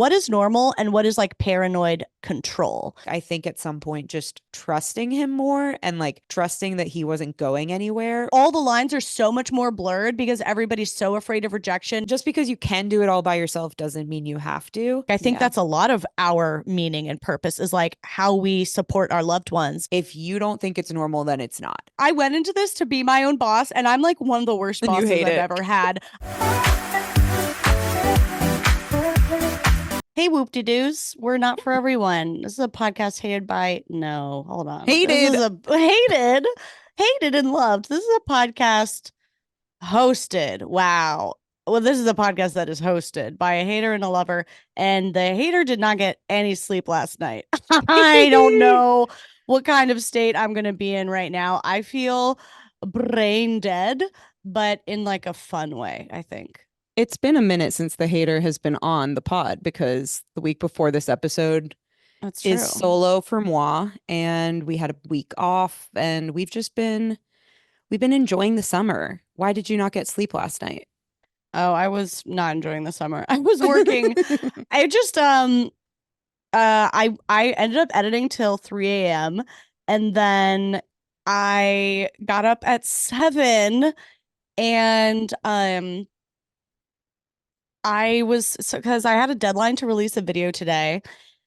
what is normal and what is like paranoid control. I think at some point just trusting him more and like trusting that he wasn't going anywhere. All the lines are so much more blurred because everybody's so afraid of rejection. Just because you can do it all by yourself doesn't mean you have to. I think that's a lot of our meaning and purpose is like how we support our loved ones. If you don't think it's normal, then it's not. I went into this to be my own boss, and I'm like one of the worst bosses I've ever had. Hey, whoop-de-doos. We're not for everyone. This is a podcast hated by... No, hold on. Hated. This is a hated and loved. This is a podcast hosted. Wow. Well, this is a podcast that is hosted by a hater and a lover, and the hater did not get any sleep last night. I don't know what kind of state I'm going to be in right now. I feel brain dead, but in like a fun way, I think. It's been a minute since the hater has been on the pod because the week before this episode is solo for moi, and we had a week off, and we've been enjoying the summer. Why did you not get sleep last night? Oh, I was not enjoying the summer. I was working. I just I ended up editing till 3 a.m. and then I got up at 7 and I was because I had a deadline to release a video today.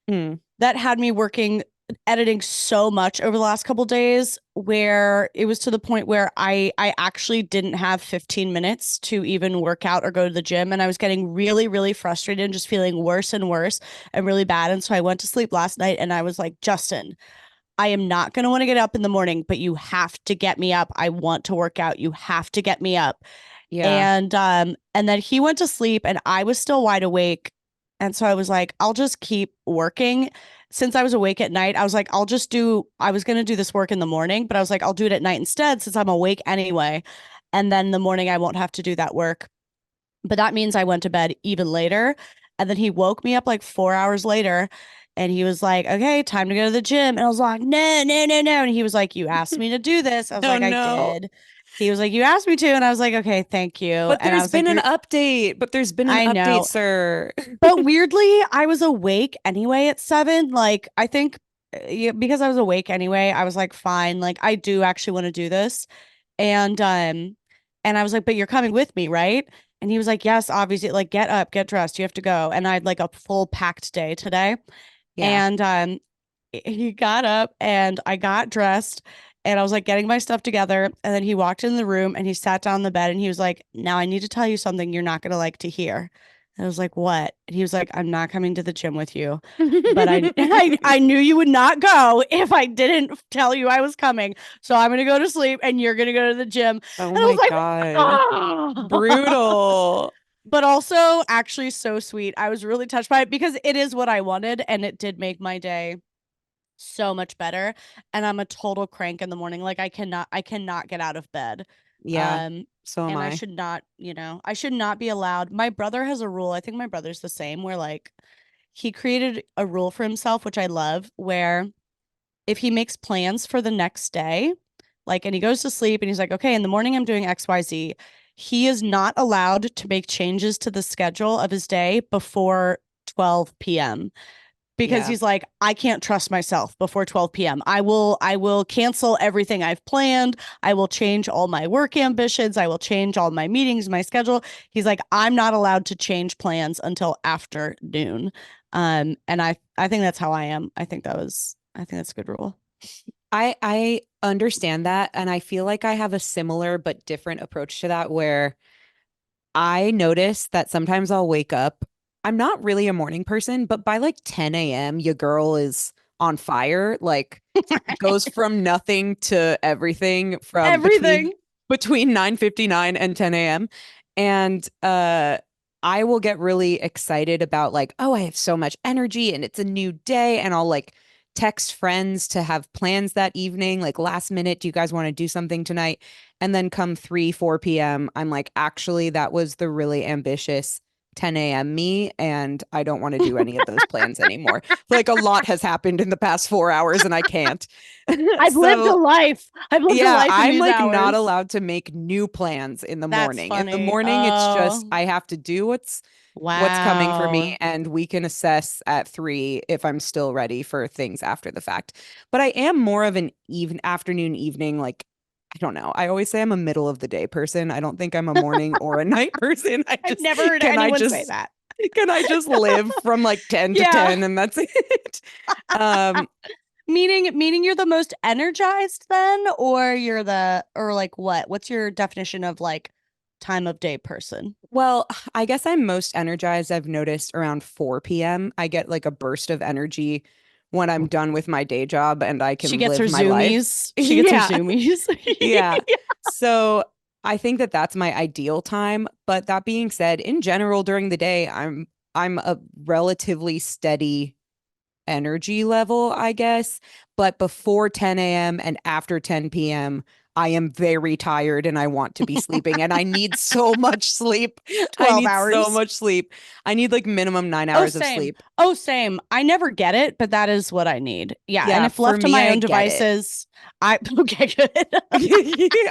That had me working editing so much over the last couple days where it was to the point where I actually didn't have 15 minutes to even work out or go to the gym, and I was getting really, really frustrated and just feeling worse and worse and really bad. And so I went to sleep last night and I was like, Justin, I am not going to want to get up in the morning, but you have to get me up. I want to work out. You have to get me up. Yeah. And then he went to sleep and I was still wide awake. And so I was like, I'll just keep working. Since I was awake at night, I was like, I was going to do this work in the morning, but I was like, I'll do it at night instead since I'm awake anyway. And then in the morning, I won't have to do that work. But that means I went to bed even later. And then he woke me up like 4 hours later and he was like, okay, time to go to the gym. And I was like, no, no, no, no. And he was like, you asked me to do this. I was I did. He was like, you asked me to. And I was like, okay, thank you. But there's been an update. But there's been an update, sir. But weirdly, I was awake anyway at 7. Like, I think because I was awake anyway, I was like, fine. Like, I do actually want to do this. And I was like, but you're coming with me, right? And he was like, yes, obviously. Like, get up, get dressed. You have to go. And I had like a full packed day today. Yeah. And he got up and I got dressed. And I was like getting my stuff together. And then he walked in the room and he sat down in the bed and he was like, now I need to tell you something you're not going to like to hear. And I was like, what? And he was like, I'm not coming to the gym with you. But I knew you would not go if I didn't tell you I was coming. So I'm going to go to sleep and you're going to go to the gym. Oh and my I was like, God. Oh. Brutal. But also actually so sweet. I was really touched by it because it is what I wanted. And it did make my day so much better, and I'm a total crank in the morning. Like I cannot get out of bed. Yeah. So am and I should not, I should not be allowed. My brother has a rule. I think my brother's the same, where like he created a rule for himself, which I love, where if he makes plans for the next day, like, and he goes to sleep and he's like, okay, in the morning I'm doing XYZ, he is not allowed to make changes to the schedule of his day before 12 p.m. because he's like, I can't trust myself before 12 p.m. I will cancel everything I've planned. I will change all my work ambitions. I will change all my meetings, my schedule. He's like, I'm not allowed to change plans until after noon. And I think that's how I am. I think that's a good rule. I understand that. And I feel like I have a similar but different approach to that, where I notice that sometimes I'll wake up. I'm not really a morning person, but by like 10 a.m., your girl is on fire. Like goes from nothing to everything from between 9:59 and 10 a.m. And I will get really excited about like, oh, I have so much energy and it's a new day. And I'll like text friends to have plans that evening, like last minute, do you guys want to do something tonight? And then come 3, 4 p.m., I'm like, actually, that was the really ambitious 10 a.m. me, and I don't want to do any of those plans anymore. Like a lot has happened in the past 4 hours and I can't. I've lived a So life. I've lived a yeah, life in I'm these like not hours. allowed to make new plans in the That's morning. In the funny. morning, it's just Oh, I have to do what's coming for me, wow. and we can assess at 3 if I'm still ready for things after the fact. But I am more of an even afternoon, evening, like I don't know. I always say I'm a middle of the day person. I don't think I'm a morning or a night person. I I've just never heard can I anyone say just that. can I just live from like 10 to Yeah. 10 and that's it. Um Meaning you're the most energized then, or you're the or like what? What's your definition of like time of day person? Well, I guess I'm most energized. I've noticed around 4 p.m. I get like a burst of energy when I'm done with my day job and I She can gets her live my life. zoomies. She gets her Yeah. zoomies. Yeah. So I think that that's my ideal time. But that being said, in general, during the day, I'm a relatively steady energy level, I guess. But before 10 a.m. and after 10 p.m., I am very tired and I want to be sleeping. And I need so much sleep. I 12 need so hours. much sleep. I need like minimum nine Oh, hours of same. sleep. Oh, same. I never get it, but that is what I need. Yeah. And Yeah, if for left to me, my I own get it. devices, I okay, good.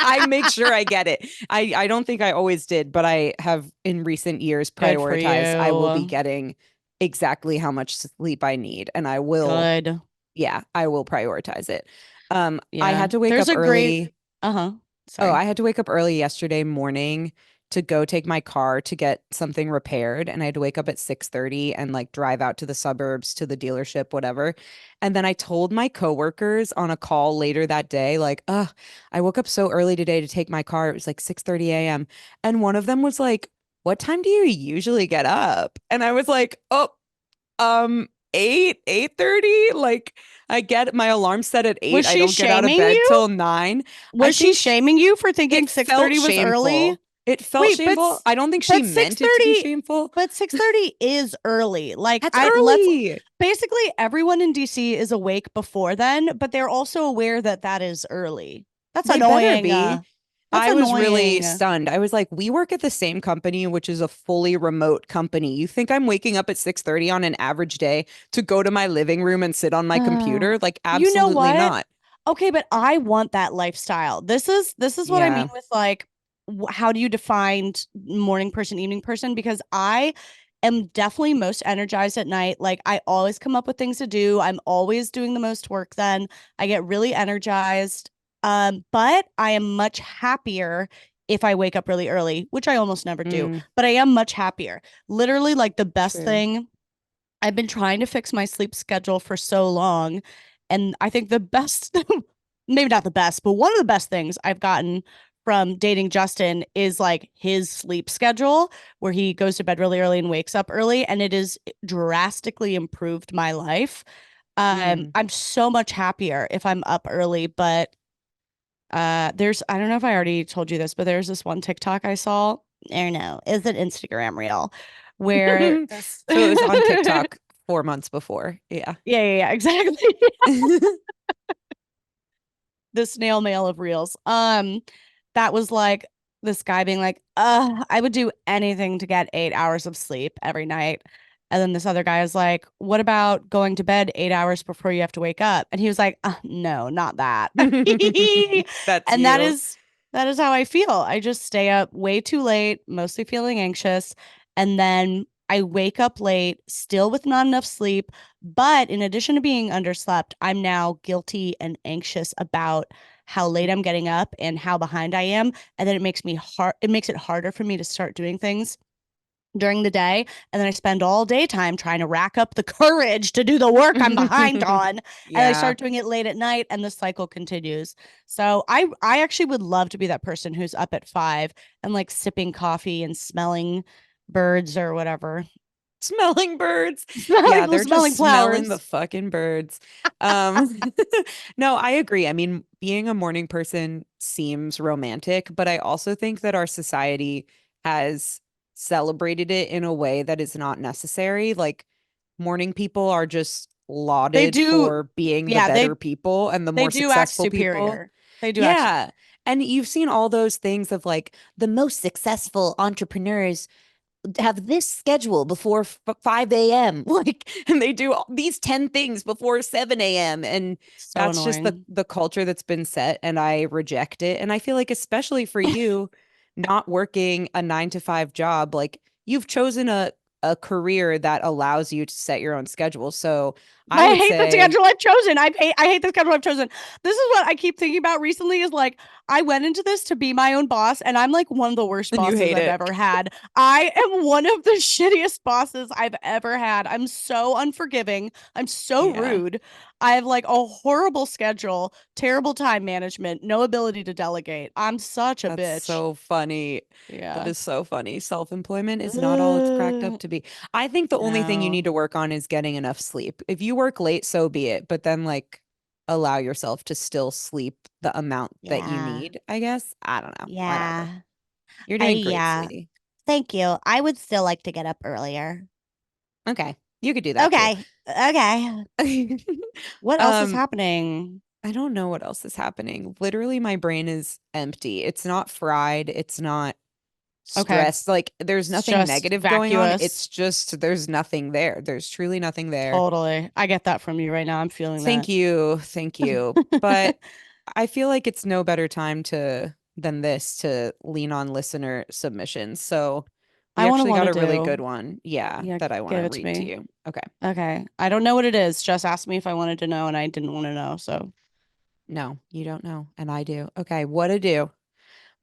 I make sure I get it. I don't think I always did, but I have in recent years Good for prioritized I will be you. getting exactly how much sleep I need. And I will, Good. yeah, I will prioritize it. I Yeah. had to wake There's up a great early. uh-huh. Oh, Sorry. I had to wake up early yesterday morning to go take my car to get something repaired, and I had to wake up at 6:30 and like drive out to the suburbs to the dealership, whatever. And then I told my coworkers on a call later that day, like, I woke up so early today to take my car. It was like 6:30 a.m. And one of them was like, "What time do you usually get up?" And I was like, "Oh, 8:30." Like I get my alarm set at Was 8. I she don't get out of shaming bed you? till 9. I Was she think shaming you for thinking it felt 6:30 was early? shameful. It felt Wait, shameful. I don't think she but meant it to be 6:30 shameful. but 6:30 is early. Like That's I let's early. basically everyone in DC is awake before then, but they're also aware that that is early. That's They better annoying. be. That's I was really annoying. stunned. I was like, we work at the same company, which is a fully remote company. You think I'm waking up at 6:30 on an average day to go to my living room and sit on my Uh, computer? Like, you know absolutely what? not. Okay, but I want that lifestyle. This is what I mean Yeah. with like how do you define morning person, evening person? Because I am definitely most energized at night. Like I always come up with things to do. I'm always doing the most work then. I get really energized. But I am much happier if I wake up really early, which I almost never do, Mm, but I am much happier. Literally like the best true. thing I've been trying to fix my sleep schedule for so long. And I think the best, maybe not the best, but one of the best things I've gotten from dating Justin is like his sleep schedule, where he goes to bed really early and wakes up early. And it has drastically improved my life. Mm. I'm so much happier if I'm up early, but there's, I don't know if I already told you this, but there's this one TikTok I saw. I don't know, is it Instagram reel where this So it was on TikTok 4 months before. Yeah. yeah, exactly. The snail mail of reels. That was like this guy being like, I would do anything to get 8 hours of sleep every night. And then this other guy is like, what about going to bed 8 hours before you have to wake up? And he was like, no, not that. That's And you. that is how I feel. I just stay up way too late, mostly feeling anxious, and then I wake up late, still with not enough sleep. But in addition to being underslept, I'm now guilty and anxious about how late I'm getting up and how behind I am. And then it makes it harder for me to start doing things during the day. And then I spend all daytime trying to rack up the courage to do the work I'm behind on. And I Yeah. start doing it late at night and the cycle continues. So I actually would love to be that person who's up at 5 and like sipping coffee and smelling birds or whatever. Smelling birds. Yeah, Smelling they're just smelling smelling the flowers. fucking birds. No, I agree. I mean, being a morning person seems romantic, but I also think that our society has celebrated it in a way that is not necessary. Like, morning people are just They lauded do for being the yeah, better people and the they more do act successful people. superior. They do act Yeah. And you've seen all those things of like the most successful entrepreneurs have this schedule before 5 a.m. Like, and they do these 10 things before 7 a.m. And So that's just annoying. the culture that's been set, and I reject it. And I feel like, especially for you, not working a 9 to 5 job, like you've chosen a career that allows you to set your own schedule. So I I would hate the say, schedule I've chosen. I hate the schedule I've chosen. This is what I keep thinking about recently is like I went into this to be my own boss and I'm like one of the worst and you bosses hate I've it. ever had. I am one of the shittiest bosses I've ever had. I'm so unforgiving. I'm so Yeah. rude. I have like a horrible schedule, terrible time management, no ability to delegate. I'm such a That's bitch. so funny. That Yeah. is so funny. Self-employment is not all it's cracked up Uh, to be. I think the only thing you no. need to work on is getting enough sleep. If you work late, so be it, but then like allow yourself to still sleep the amount that you Yeah. need, I guess. I don't know. Whatever. Yeah. You're I doing great, yeah. sweetie. Thank you. I would still like to get up earlier. Okay. You could do that too. Okay. Okay. What else is Um, happening? I don't know what else is happening. Literally, my brain is empty. It's not fried. It's not Okay. stressed. Like there's It's nothing just negative going on. vacuous. It's just there's nothing there. There's truly nothing there. Totally. I get that from you right now. I'm feeling Thank that. you. Thank you. But I feel like it's no better time to than this to lean on listener submissions. So we I want to actually want got to a really good do. one. Yeah, Yeah, that I want give to it to read to me. you. Okay. Okay. I don't know what it is. Just asked me if I wanted to know, and I didn't want to know. So, No, you don't know, and I do. Okay, what to do?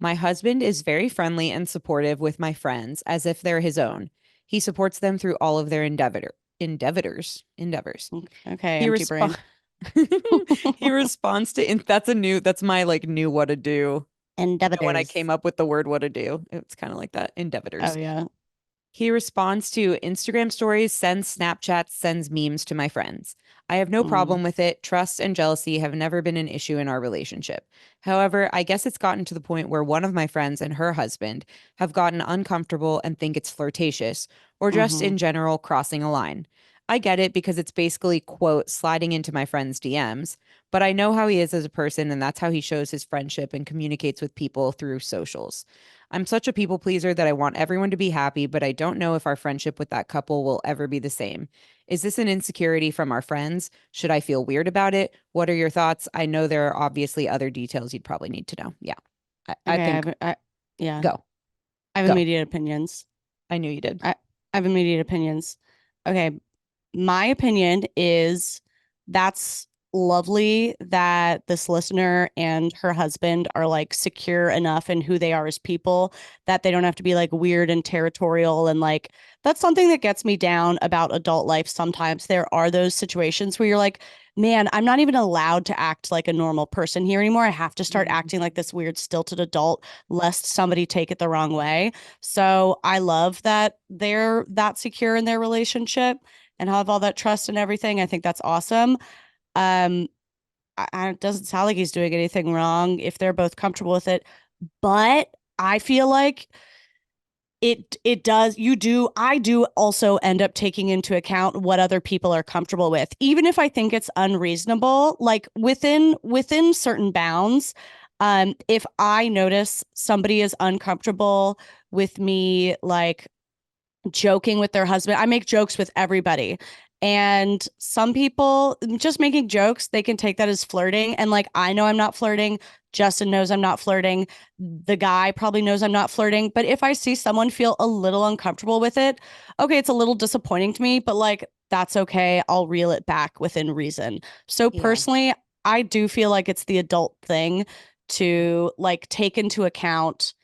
My husband is very friendly and supportive with my friends as if they're his own. He supports them through all of their endeavors. okay, He empty responds brain. he responds to that's my like new what to do. You know, when I Endeavors. came up with the word what to do, it's kind of like that. Oh Endeavors. yeah. He responds to Instagram stories, sends Snapchats, sends memes to my friends. I have no Mm, problem with it. Trust and jealousy have never been an issue in our relationship. However, I guess it's gotten to the point where one of my friends and her husband have gotten uncomfortable and think it's flirtatious, or just mm-hmm. in general crossing a line. I get it because it's basically, quote, sliding into my friend's DMs, but I know how he is as a person, and that's how he shows his friendship and communicates with people through socials. I'm such a people pleaser that I want everyone to be happy, but I don't know if our friendship with that couple will ever be the same. Is this an insecurity from our friends? Should I feel weird about it? What are your thoughts? I know there are obviously other details you'd probably need to know. Yeah. I Okay. think Yeah. go, I have go. immediate opinions. I knew you did. I have immediate opinions. Okay. My opinion is that's lovely that this listener and her husband are like secure enough in who they are as people that they don't have to be like weird and territorial. And like, that's something that gets me down about adult life. Sometimes there are those situations where you're like, man, I'm not even allowed to act like a normal person here anymore. I have to start Mhm. acting like this weird, stilted adult, lest somebody take it the wrong way. So I love that they're that secure in their relationship and have all that trust and everything. I think that's awesome. Um, it doesn't sound like he's doing anything wrong if they're both comfortable with it, but I feel like it does you do I do also end up taking into account what other people are comfortable with, even if I think it's unreasonable, like within certain bounds. If I notice somebody is uncomfortable with me like joking with their husband. I make jokes with everybody. And some people just making jokes, they can take that as flirting. And like, I know I'm not flirting. Justin knows I'm not flirting. The guy probably knows I'm not flirting. But if I see someone feel a little uncomfortable with it, okay, it's a little disappointing to me, but like, that's okay. I'll reel it back within reason. So Yeah. personally, I do feel like it's the adult thing to like take into account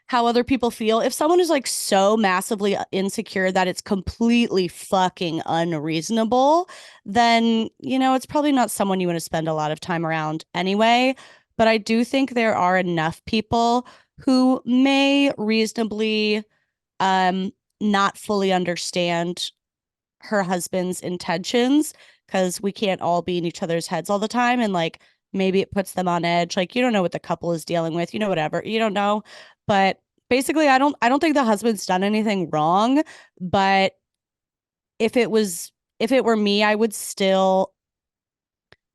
how other people feel. If someone is like so massively insecure that it's completely fucking unreasonable, then, it's probably not someone you want to spend a lot of time around anyway. But I do think there are enough people who may reasonably um not fully understand her husband's intentions because we can't all be in each other's heads all the time, and like maybe it puts them on edge, like you don't know what the couple is dealing with, whatever, you don't know. But basically, I don't think the husband's done anything wrong, but if it were me, I would still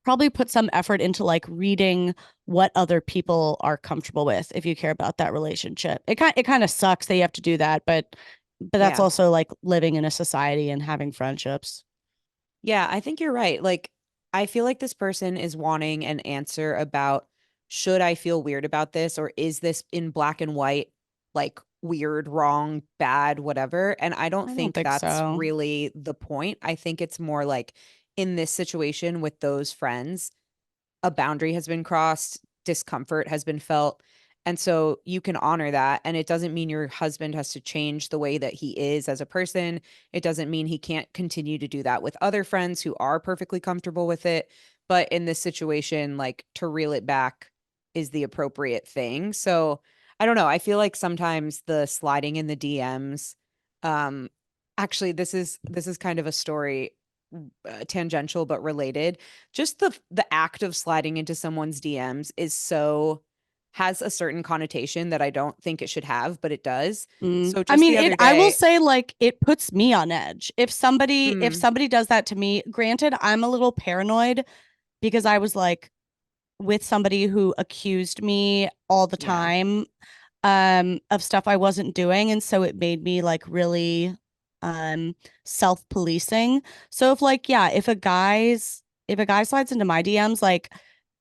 probably put some effort into like reading what other people are comfortable with if you care about that relationship. It kind of sucks that you have to do that, but but that's Yeah. also like living in a society and having friendships. Yeah, I think you're right. Like, I feel like this person is wanting an answer about should I feel weird about this or is this in black and white, like weird, wrong, bad, whatever. And I don't I don't think think that's so. really the point. I think it's more like in this situation with those friends, a boundary has been crossed, discomfort has been felt. And so you can honor that. And it doesn't mean your husband has to change the way that he is as a person. It doesn't mean he can't continue to do that with other friends who are perfectly comfortable with it. But in this situation, like to reel it back is the appropriate thing. So I don't know. I feel like sometimes the sliding in the DMs, um, actually, this is kind of a story tangential but related. Just the act of sliding into someone's DMs is so has a certain connotation that I don't think it should have, but it does. Mm. So I just mean, the other I will day, say like it puts me on edge. If mm, somebody does that to me, granted, I'm a little paranoid because I was like with somebody who accused me all the yeah. time of stuff I wasn't doing, and so it made me like really um self-policing. So if like yeah, if a guy slides into my DMs, like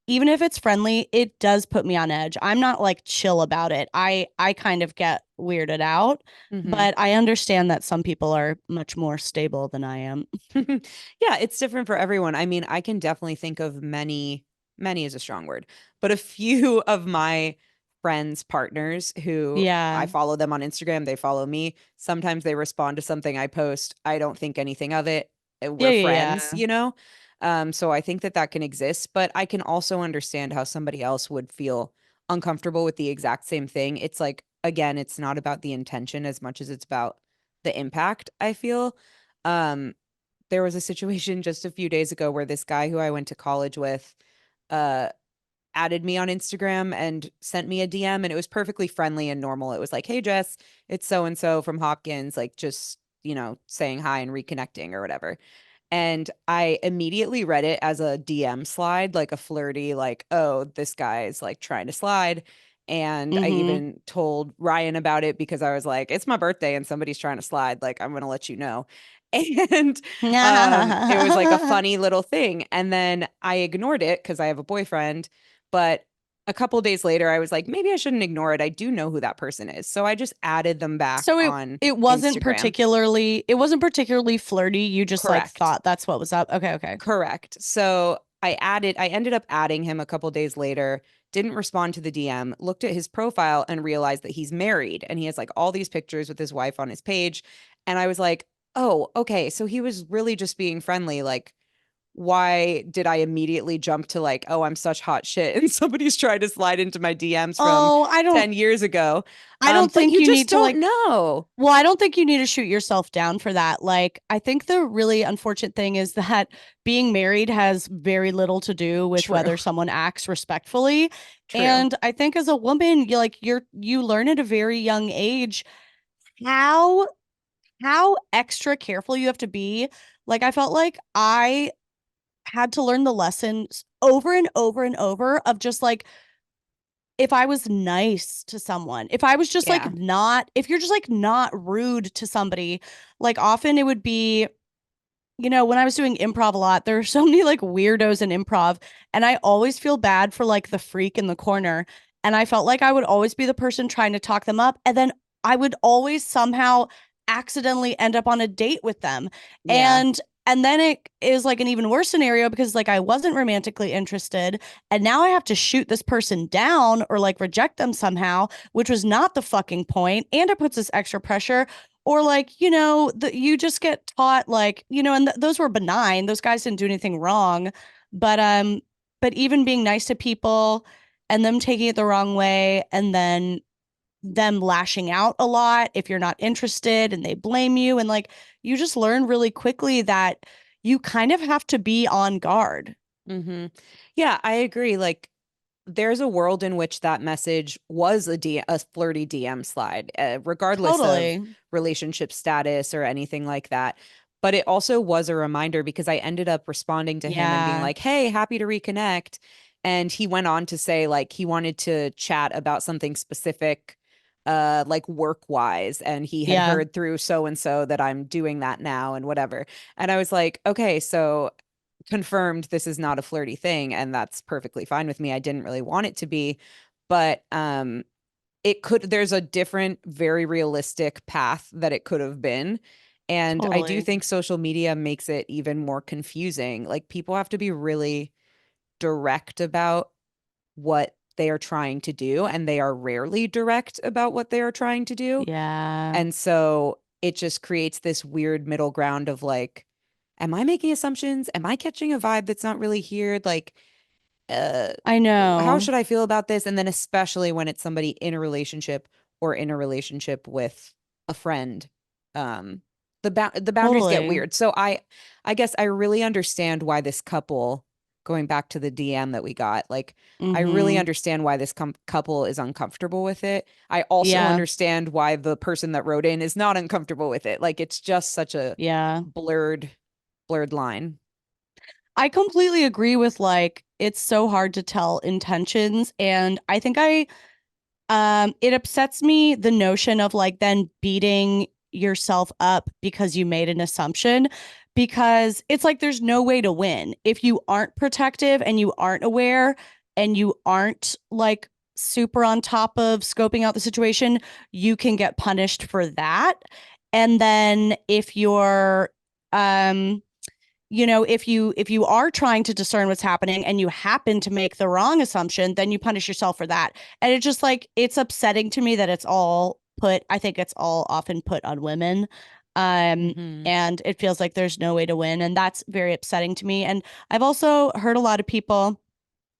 even if it's friendly, it does put me on edge. I'm not like chill about it. I kind of get weirded out, Hmm. but I understand that some people are much more stable than I am. Yeah, it's different for everyone. I mean, I can definitely think of many is a strong word, but a few of my friends' partners who I Yeah. follow them on Instagram, they follow me. Sometimes they respond to something I post. I don't think anything of it. Yeah, We're yeah, friends, yeah. you know? So I think that that can exist, but I can also understand how somebody else would feel uncomfortable with the exact same thing. It's like, again, it's not about the intention as much as it's about the impact, I feel. Um, there was a situation just a few days ago where this guy who I went to college with uh added me on Instagram and sent me a DM, and it was perfectly friendly and normal. It was like, "Hey Jess, it's so and so from Hopkins, like just, saying hi and reconnecting or whatever." And I immediately read it as a DM slide, like a flirty, like, oh, this guy is like trying to slide. And I Mm-hmm. even told Ryan about it because I was like, it's my birthday and somebody's trying to slide. Like, I'm going to let you know. And it was like a funny little thing. And then I ignored it because I have a boyfriend. But a couple days later, I was like, maybe I shouldn't ignore it. I do know who that person is. So I just added them back So on Instagram. it wasn't particularly flirty. You just like Correct. thought that's what was up. Okay, okay. Correct. So I ended up adding him a couple days later, didn't respond to the DM, looked at his profile and realized that he's married and he has like all these pictures with his wife on his page. And I was like, oh, okay. So he was really just being friendly. Like, why did I immediately jump to like, oh, I'm such hot shit and somebody's trying to slide into my DMs from Oh, 10 years ago? I don't But think you you just need to don't like know. well, I don't think you need to shoot yourself down for that. Like, I think the really unfortunate thing is that being married has very little to do with True. whether someone acts respectfully. True. And I think as a woman, you learn at a very young age how extra careful you have to be. Like I felt like I had to learn the lessons over and over and over of just like if I was nice to someone, if I was just like Yeah. not, if you're just like not rude to somebody, like often it would be, when I was doing improv a lot, there are so many like weirdos in improv, and I always feel bad for like the freak in the corner. And I felt like I would always be the person trying to talk them up. And then I would always somehow accidentally end up on a date with them. Yeah. And then it is like an even worse scenario because like I wasn't romantically interested and now I have to shoot this person down or like reject them somehow, which was not the fucking point. And it puts this extra pressure or like you just get taught like and those were benign, those guys didn't do anything wrong, but even being nice to people and them taking it the wrong way and then them lashing out a lot if you're not interested and they blame you and like you just learn really quickly that you kind of have to be on guard. Hmm. Yeah, I agree. Like, there's a world in which that message was a flirty DM slide, regardless of Totally. relationship status or anything like that. But it also was a reminder because I ended up responding to him and being Yeah. like, "Hey, happy to reconnect." And he went on to say like he wanted to chat about something specific like work wise, and he had Yeah. heard through so and so that I'm doing that now and whatever. And I was like, okay, so confirmed this is not a flirty thing, and that's perfectly fine with me. I didn't really want it to be, but it could, there's a different, very realistic path that it could have been. And I do Totally. think social media makes it even more confusing. Like people have to be really direct about what they are trying to do, and they are rarely direct about what they are trying to do. Yeah. And so it just creates this weird middle ground of like, am I making assumptions? Am I catching a vibe that's not really here? Like, uh, I how know. should I feel about this? And then especially when it's somebody in a relationship or in a relationship with a friend, um, the boundaries get Totally. weird. So I guess I really understand why this couple, going back to the DM that we got, like I really Mm-hmm. understand why this couple is uncomfortable with it. I also Yeah. understand why the person that wrote in is not uncomfortable with it. Like it's just such a Yeah. blurred blurred line. I completely agree with like it's so hard to tell intentions, and I think it upsets me the notion of like then beating yourself up because you made an assumption, because it's like there's no way to win. If you aren't protective and you aren't aware and you aren't like super on top of scoping out the situation, you can get punished for that. And then if you're um if you are trying to discern what's happening and you happen to make the wrong assumption, then you punish yourself for that. And it's just like it's upsetting to me that I think it's all often put on women. Um Hmm. and it feels like there's no way to win, and that's very upsetting to me. And I've also heard a lot of people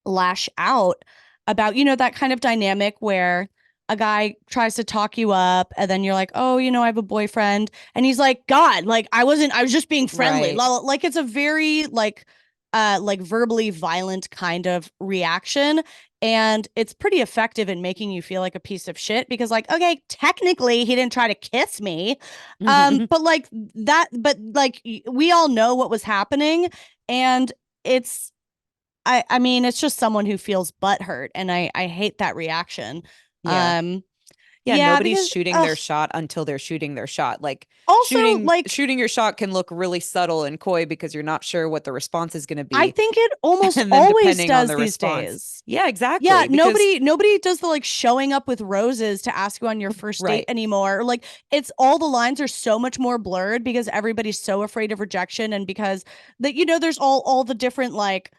lash out about, that kind of dynamic where a guy tries to talk you up and then you're like, oh, I have a boyfriend. And he's like, God, like I was just being friendly. Right. Like it's a very like verbally violent kind of reaction. And it's pretty effective in making you feel like a piece of shit because like, okay, technically he didn't try to kiss me. But like we all know what was happening. And it's I mean, it's just someone who feels butthurt, and I hate that reaction. Yeah. Um, Yeah, yeah, nobody's because shooting their shot until they're shooting their shot. Like also shooting like shooting your shot can look really subtle and coy because you're not sure what the response is going to I be. think it almost And then always depending on does the these response. days. Yeah, Yeah, exactly. Because nobody does the like showing up with roses to ask you on your first date right. anymore. Like it's all the lines are so much more blurred because everybody's so afraid of rejection, and because that there's all the different like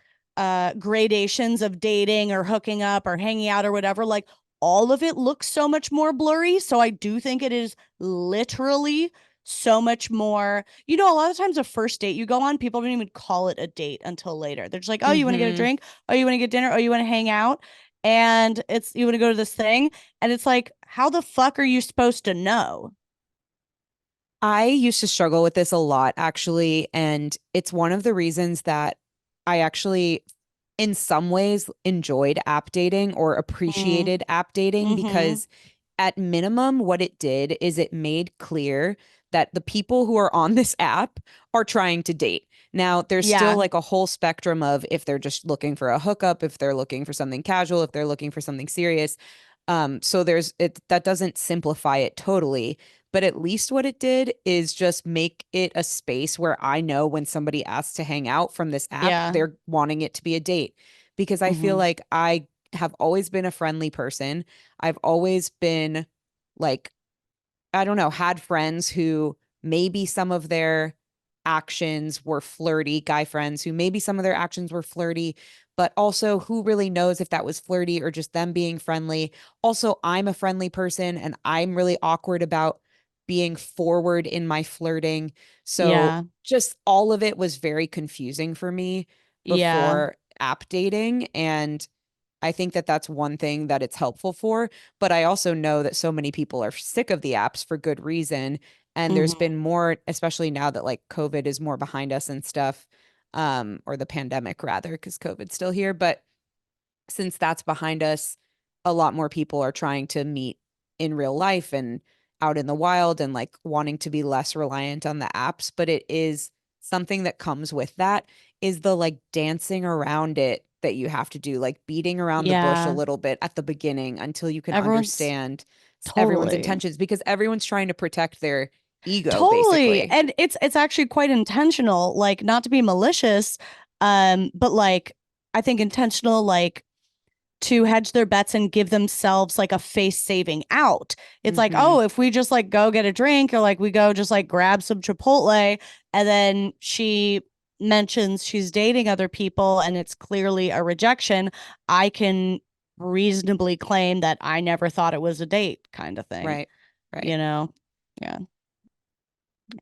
gradations of dating or hooking up or hanging out or whatever. Like all of it looks so much more blurry. So I do think it is literally so much more. A lot of times a first date you go on, people don't even call it a date until later. They're just like, oh, you want to get a Hmm. drink? Oh, you want to get dinner? Oh, you want to hang out? And it's you want to go to this thing, and it's like, how the fuck are you supposed to know? I used to struggle with this a lot, actually. And it's one of the reasons that I actually, in some ways, enjoyed app dating or Mm, appreciated app dating mm-hmm. because, at minimum, what it did is it made clear that the people who are on this app are trying to date. Now, there's still Yeah, like a whole spectrum of if they're just looking for a hookup, if they're looking for something casual, if they're looking for something serious. So there's it that doesn't simplify it totally, but at least what it did is just make it a space where I know when somebody asks to hang out from this app, yeah, they're wanting it to be a date because I feel mm-hmm. like I have always been a friendly person. I've always been like, I don't know, had friends who maybe some of their actions were flirty, guy friends who maybe some of their actions were flirty, but also who really knows if that was flirty or just them being friendly. Also, I'm a friendly person and I'm really awkward about being forward in my flirting. So Yeah, just all of it was very confusing for me yeah, before app dating. And I think that that's one thing that it's helpful for. But I also know that so many people are sick of the apps for good reason. And there's mm-hmm. been more, especially now that like COVID is more behind us and stuff, or the pandemic rather, because COVID's still here. But since that's behind us, a lot more people are trying to meet in real life and out in the wild and like wanting to be less reliant on the apps. But it is something that comes with that is the like dancing around it that you have to do, like beating around the bush a Yeah. little bit at the beginning until you can Everyone's understand everyone's Totally. intentions because everyone's trying to protect their ego, Totally. basically. And it's actually quite intentional, like not to be malicious, but like I think intentional, like to hedge their bets and give themselves like a face saving out. It's like, Hmm. oh, if we just like go get a drink or like we go just like grab some Chipotle and then she mentions she's dating other people and it's clearly a rejection, I can reasonably claim that I never thought it was a date kind of thing, Right. Right. you know? Yeah.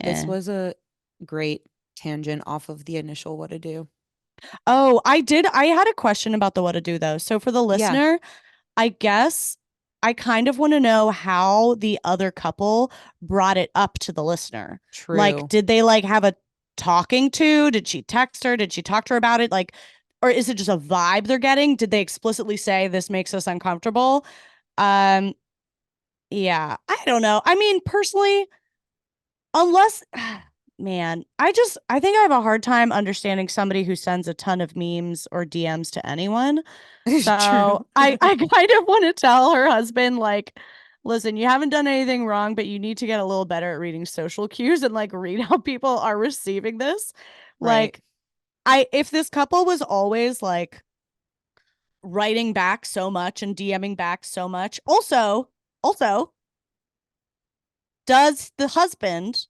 This Eh. was a great tangent off of the initial what to do. Oh, I did. I had a question about the what to do though. So for the Yeah, listener, I guess I kind of want to know how the other couple brought it up to the listener. Like, true. did they like have a talking to? Did she text her? Did she talk to her about it? Like, or is it just a vibe they're getting? Did they explicitly say this makes us uncomfortable? Um, yeah, I don't know. I mean, personally, unless man, I think I have a hard time understanding somebody who sends a ton of memes or DMs to anyone. True. So I kind of want to tell her husband, like, listen, you haven't done anything wrong, but you need to get a little better at reading social cues and like read how people are receiving this. Right. Like, if this couple was always like writing back so much and DMing back so much, also, does the husband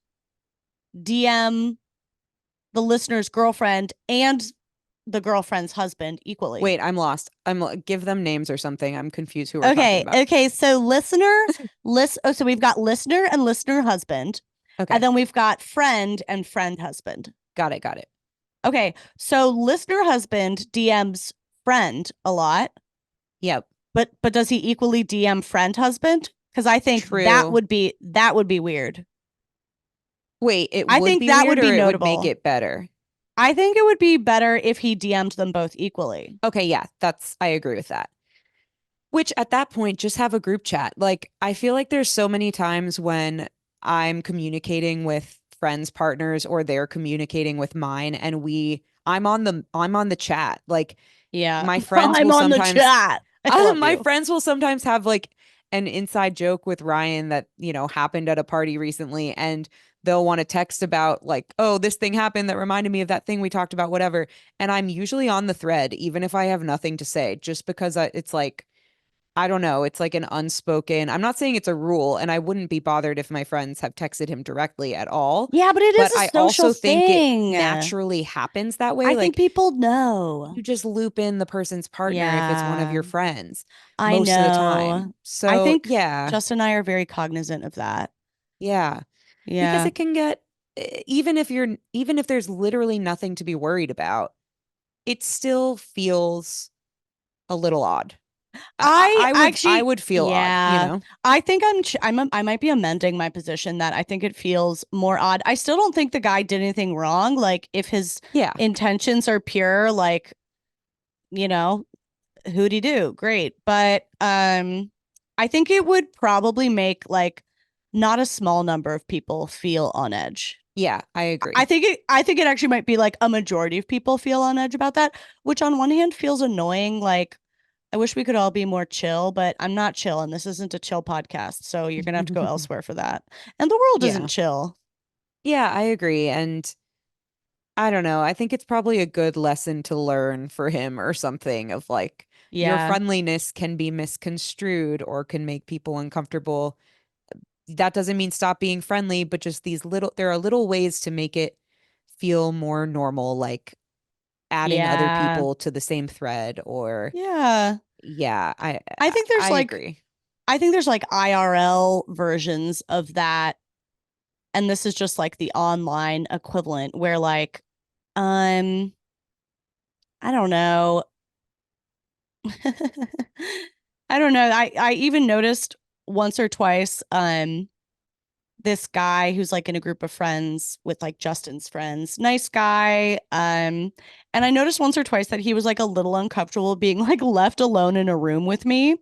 DM the listener's girlfriend and the girlfriend's husband equally? Wait, I'm lost. Give them names or something. I'm confused who we're talking Okay. about. Okay. So so we've got listener and listener husband, and Okay. then we've got friend and friend husband. Got it. Got it. Okay. So listener husband DMs friend a lot, Yep. but does he equally DM friend husband? Because I think True. that would be weird. Wait, it I would think be that weird would or be it would make notable. it better? I think it would be better if he DM'd them both equally. Okay, yeah, I agree with that. Which at that point, just have a group chat. Like, I feel like there's so many times when I'm communicating with friends, partners, or they're communicating with mine, and I'm on the chat. Like, Yeah. my friends I'm will on the sometimes chat. I love my you. friends will sometimes have like an inside joke with Ryan that, happened at a party recently, and they'll want to text about like, oh, this thing happened that reminded me of that thing we talked about, whatever. And I'm usually on the thread, even if I have nothing to say, just because it's like, I don't know, it's like an unspoken, I'm not saying it's a rule, and I wouldn't be bothered if my friends have texted him directly at all. Yeah, but it is But a I social also think it thing. naturally happens that way. I think Like, people know. you just loop in the person's partner if it's one of Yeah, your friends I most of the time. know. I So, think yeah, Justin and I are very cognizant of that. yeah. Because Yeah. it can get even if there's literally nothing to be worried about, it still feels a little odd. I I actually, would feel odd, you yeah, know? I think I might be amending my position that I think it feels more odd. I still don't think the guy did anything wrong. Like if his Yeah. intentions are pure, like, you know, who'd he do? Great. But I think it would probably make like not a small number of people feel on edge. Yeah, I agree. I think it actually might be like a majority of people feel on edge about that, which on one hand feels annoying. Like I wish we could all be more chill, but I'm not chill and this isn't a chill podcast, so you're gonna have to go elsewhere for that. And the world isn't Yeah. chill. Yeah, I agree. And I don't know. I think it's probably a good lesson to learn for him or something of like your Yeah. friendliness can be misconstrued or can make people uncomfortable. That doesn't mean stop being friendly, but just there are little ways to make it feel more normal, like adding other Yeah. people to the same thread or Yeah. yeah, I think I there's like agree. I think there's like IRL versions of that. And this is just like the online equivalent where like um I don't know. I don't know. I even noticed once or twice this guy who's like in a group of friends with like Justin's friends. Nice guy. And I noticed once or twice that he was like a little uncomfortable being like left alone in a room with me.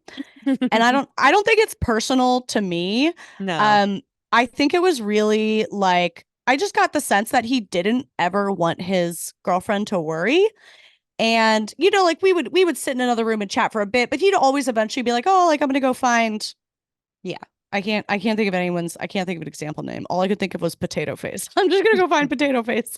And I don't think it's personal to me. No. Um I think it was really like I just got the sense that he didn't ever want his girlfriend to worry. And like we would sit in another room and chat for a bit, but he'd always eventually be like, "Oh, like I'm going to go find Yeah. I can't think of I can't think of an example name. All I could think of was potato face. I'm just gonna go find potato face.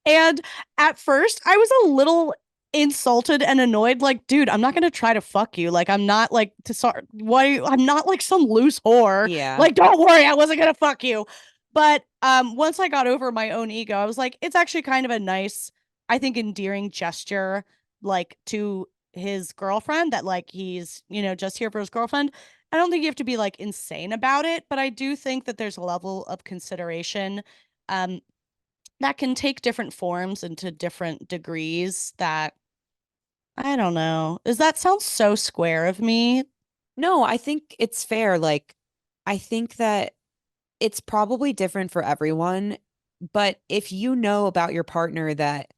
And at first, I was a little insulted and annoyed. Like, dude, I'm not gonna try to fuck you. Like, I'm not like to sorry. Why? I'm not like some loose whore. Yeah. Like, don't worry, I wasn't gonna fuck you. But once I got over my own ego, I was like, it's actually kind of a nice, I think, endearing gesture, like to his girlfriend that like he's just here for his girlfriend. I don't think you have to be like insane about it, but I do think that there's a level of consideration um that can take different forms and to different degrees that I don't know. Does that sound so square of me? No, I think it's fair. Like, I think that it's probably different for everyone, but if you know about your partner that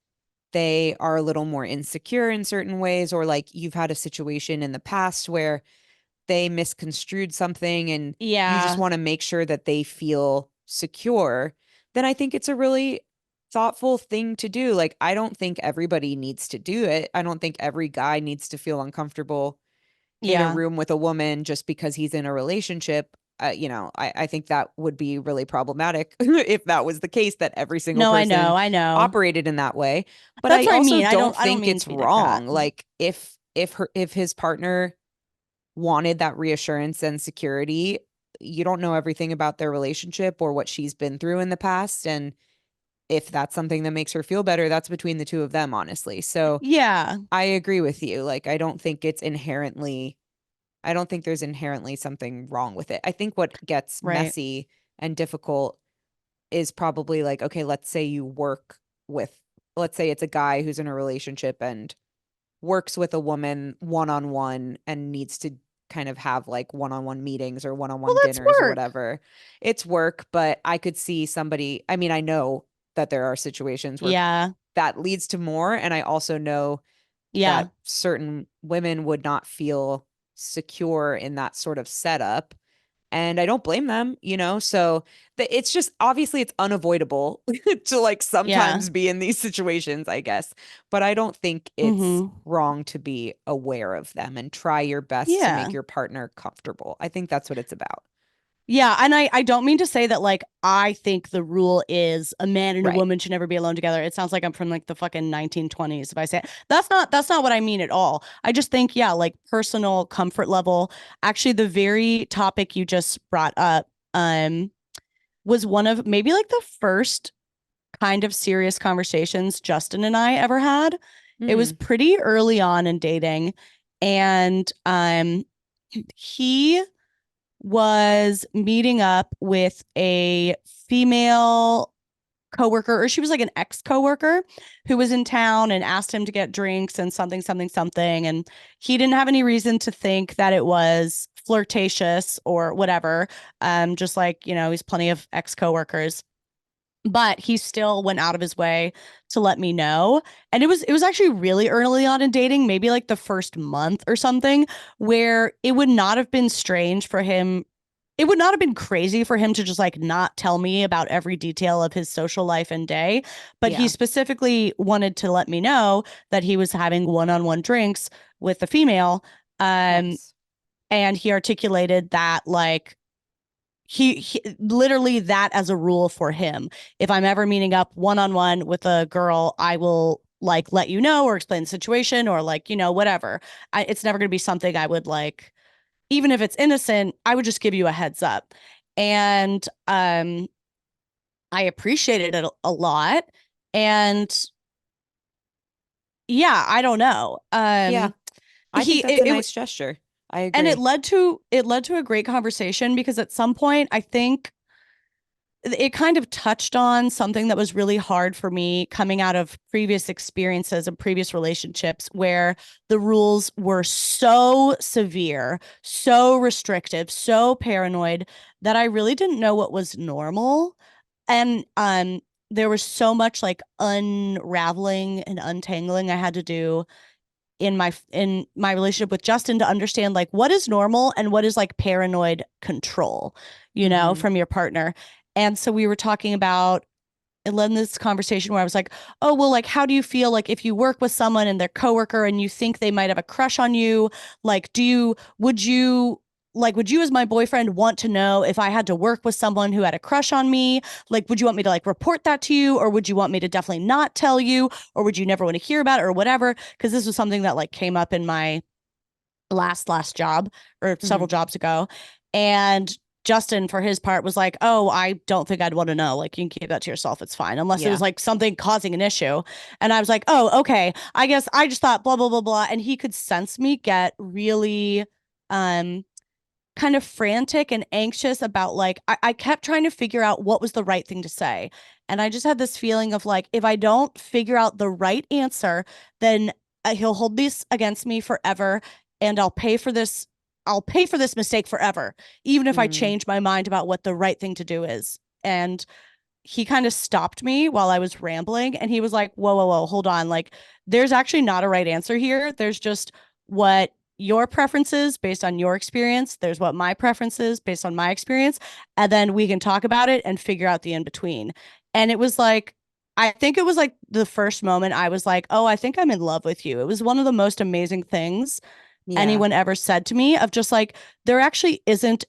they are a little more insecure in certain ways, or like you've had a situation in the past where they misconstrued something and you just Yeah. want to make sure that they feel secure, then I think it's a really thoughtful thing to do. Like, I don't think everybody needs to do it. I don't think every guy needs to feel uncomfortable in a Yeah. room with a woman just because he's in a relationship. I think that would be really problematic if that was the case, that every single No, I person know. I know. operated in that way. But I That's what I also mean. don't I don't think mean it's to be like that. wrong. Like, if his partner wanted that reassurance and security, you don't know everything about their relationship or what she's been through in the past. And if that's something that makes her feel better, that's between the two of them, honestly. So Yeah. I agree with you. Like, I don't think there's inherently something wrong with it. I think what gets Right. messy and difficult is probably like, okay, with, let's say it's a guy who's in a relationship and works with a woman one on one and needs to kind of have like one on one meetings or one on Well, one that's dinners or work. whatever. It's work, but I could see somebody, I mean, I know that there are situations where Yeah. that leads to more. And I also know Yeah. that certain women would not feel secure in that sort of setup. And I don't blame them, So it's just obviously it's unavoidable to like Yeah. sometimes be in these situations, I guess. But I don't think it's Mm-hmm. wrong to be aware of them and try your best to make Yeah. your partner comfortable. I think that's what it's about. Yeah, and I don't mean to say that like I think the rule is a man and a Right. woman should never be alone together. It sounds like I'm from like the fucking 1920s if I say it. That's not what I mean at all. I just think yeah, like personal comfort level. Actually, the very topic you just brought up was one of maybe like the first kind of serious conversations Justin and I ever had. It was Hmm. pretty early on in dating and he was meeting up with a female coworker, or she was like an ex-coworker who was in town and asked him to get drinks and something, something, something. And he didn't have any reason to think that it was flirtatious or whatever. Just like, he's plenty of ex-coworkers. But he still went out of his way to let me know. And it was actually really early on in dating, maybe like the first month or something, where it would not have been strange for him it would not have been crazy for him to just like not tell me about every detail of his social life and day, but he Yeah. specifically wanted to let me know that he was having one-on-one drinks with a female. Um, Nice. and he articulated that like he literally that as a rule for him. If I'm ever meeting up one-on-one with a girl, I will like let you know or explain the situation or like, whatever. It's never going to be something I would like even if it's innocent, I would just give you a heads up. And I appreciated it a lot. And yeah, I don't know. Yeah. I think He that's a nice gesture. I and agree. it led to a great conversation because at some point I think it kind of touched on something that was really hard for me coming out of previous experiences and previous relationships where the rules were so severe, so restrictive, so paranoid that I really didn't know what was normal. And there was so much like unraveling and untangling I had to do in my relationship with Justin to understand like what is normal and what is like paranoid control, Hmm. from your partner. And so we were talking about and led in this conversation where I was like, oh, well, like, how do you feel like if you work with someone and their coworker and you think they might have a crush on you? Like, would you like, would you as my boyfriend want to know if I had to work with someone who had a crush on me? Like, would you want me to like report that to you, or would you want me to definitely not tell you, or would you never want to hear about it or whatever? Because this was something that like came up in my last job or Hmm. several jobs ago. And Justin, for his part, was like, "Oh, I don't think I'd want to know. Like, you can keep that to yourself. It's fine, unless it was Yeah. like something causing an issue." And I was like, "Oh, okay. I guess I just thought blah blah blah blah." And he could sense me get really, um, kind of frantic and anxious about like I kept trying to figure out what was the right thing to say. And I just had this feeling of like if I don't figure out the right answer, then he'll hold this against me forever and I'll pay for this mistake forever, even if I Mm, change my mind about what the right thing to do is. And he kind of stopped me while I was rambling and he was like, "Whoa, whoa, whoa, hold on. Like, there's actually not a right answer here. There's just what your preferences based on your experience. There's what my preferences based on my experience. And then we can talk about it and figure out the in between." And it was like, I think it was like the first moment I was like, "Oh, I think I'm in love with you." It was one of the most amazing things yeah, anyone ever said to me of just like, there actually isn't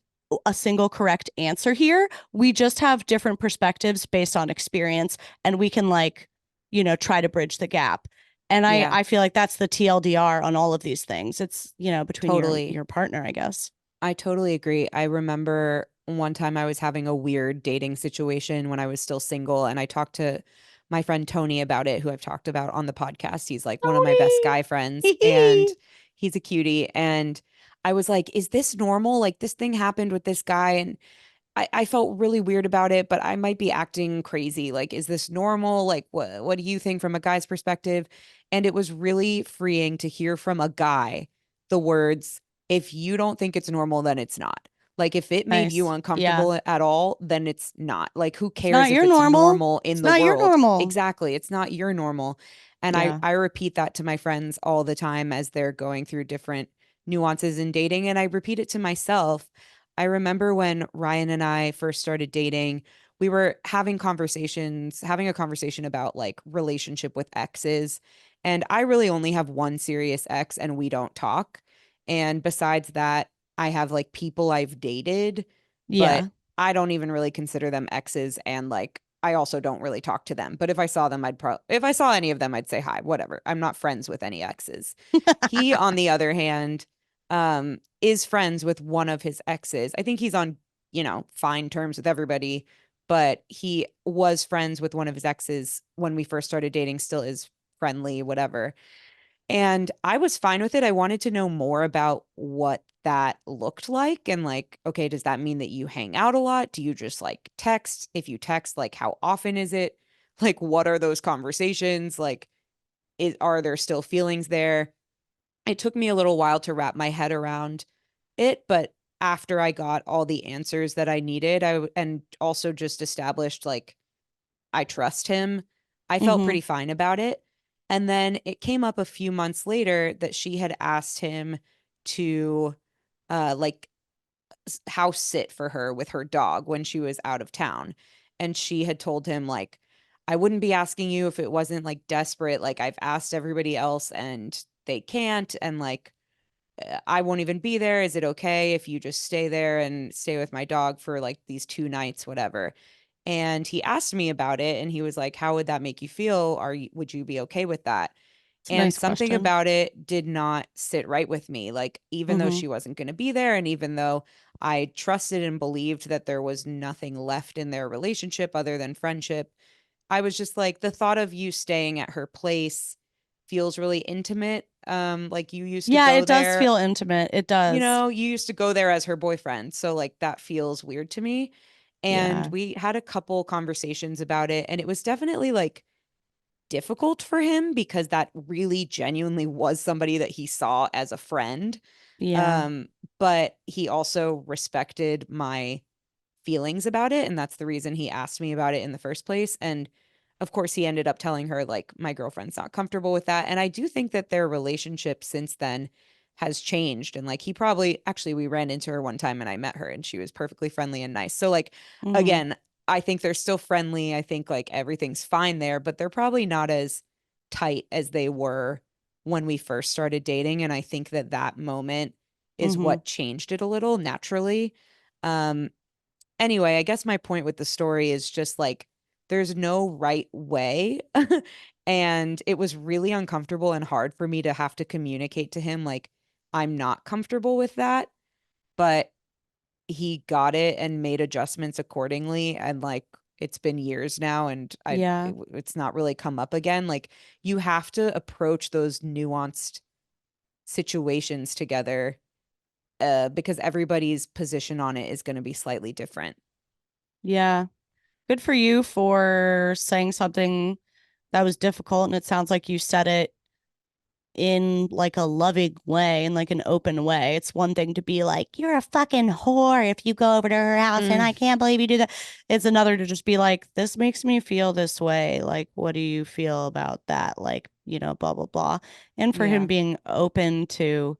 a single correct answer here. We just have different perspectives based on experience and we can like, try to bridge the gap. And I yeah, I feel like that's the TLDR on all of these things. It's, between your totally. your partner, I guess. I totally agree. I remember one time I was having a weird dating situation when I was still single, and I talked to my friend Tony about it, who I've talked about on the podcast. He's like one of my best guy friends, and Tony. he's a cutie. And I was like, is this normal? Like, this thing happened with this guy, and I felt really weird about it, but I might be acting crazy. Like, is this normal? Like, what do you think from a guy's perspective? And it was really freeing to hear from a guy the words, if you don't think it's normal, then it's not. Like, if it made you Nice. Yeah. uncomfortable at all, then it's not. Like, who It's cares not if your it's normal. normal in It's the not your world? normal. Exactly. It's not your normal. And I, Yeah. I repeat that to my friends all the time as they're going through different nuances in dating. And I repeat it to myself. I remember when Ryan and I first started dating, we were having a conversation about like relationship with exes. And I really only have one serious ex and we don't talk. And besides that, I have like people I've dated, but Yeah. I don't even really consider them exes. And like, I also don't really talk to them. But if I saw them, if I saw any of them, I'd say hi, whatever. I'm not friends with any exes. He, on the other hand, is friends with one of his exes. I think he's on, fine terms with everybody, but he was friends with one of his exes when we first started dating, still is friendly, whatever. And I was fine with it. I wanted to know more about what that looked like. And like, okay, does that mean that you hang out a lot? Do you just like text? If you text, like, how often is it? Like, what are those conversations? Like, are there still feelings there? It took me a little while to wrap my head around it, but after I got all the answers that I needed, and also just established like I trust him, I felt Mm-hmm. pretty fine about it. And then it came up a few months later that she had asked him to like house sit for her with her dog when she was out of town. And she had told him like, I wouldn't be asking you if it wasn't like desperate. Like, I've asked everybody else and they can't. And like, I won't even be there. Is it okay if you just stay there and stay with my dog for like these 2 nights, whatever? And he asked me about it and he was like, how would that make you feel? Would you be okay with that? It's a And nice something question. about it did not sit right with me. Like, even though Mm-hmm. she wasn't going to be there, and even though I trusted and believed that there was nothing left in their relationship other than friendship, I was just like, the thought of you staying at her place feels really intimate. Like, you used to Yeah, go it does there, feel intimate. It does. you used to go there as her boyfriend. So, like, that feels weird to me. And Yeah. we had a couple conversations about it, and it was definitely like difficult for him because that really genuinely was somebody that he saw as a friend. Yeah. Um, but he also respected my feelings about it, and that's the reason he asked me about it in the first place. And of course, he ended up telling her like, my girlfriend's not comfortable with that. And I do think that their relationship since then has changed. And like, he probably actually, we ran into her one time and I met her and she was perfectly friendly and nice. So like, Mm-hmm. again, I think they're still friendly. I think like everything's fine there, but they're probably not as tight as they were when we first started dating. And I think that that moment is Mm-hmm. what changed it a little naturally. Um, anyway, I guess my point with the story is just like there's no right way. And it was really uncomfortable and hard for me to have to communicate to him like I'm not comfortable with that, but he got it and made adjustments accordingly, and like it's been years now and Yeah. it's not really come up again. Like you have to approach those nuanced situations together because everybody's position on it is going to be slightly different. Yeah. Good for you for saying something that was difficult. And it sounds like you said it in like a loving way, in like an open way. It's one thing to be like, you're a fucking whore if you go over to her house and Mm, I can't believe you do that. It's another to just be like, this makes me feel this way. Like, what do you feel about that? Like, blah, blah, blah. And for him yeah. being open to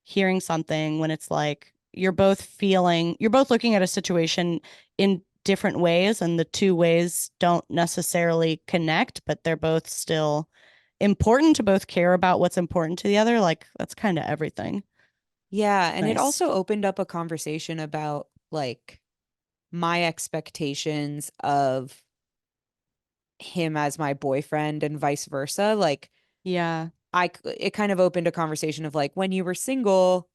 hearing something when it's like you're both looking at a situation in different ways, and the two ways don't necessarily connect, but they're both still important to both care about what's important to the other. Like that's kind of everything. Yeah, It's and it nice. also opened up a conversation about like my expectations of him as my boyfriend and vice versa. Like Yeah. it kind of opened a conversation of like when you were single,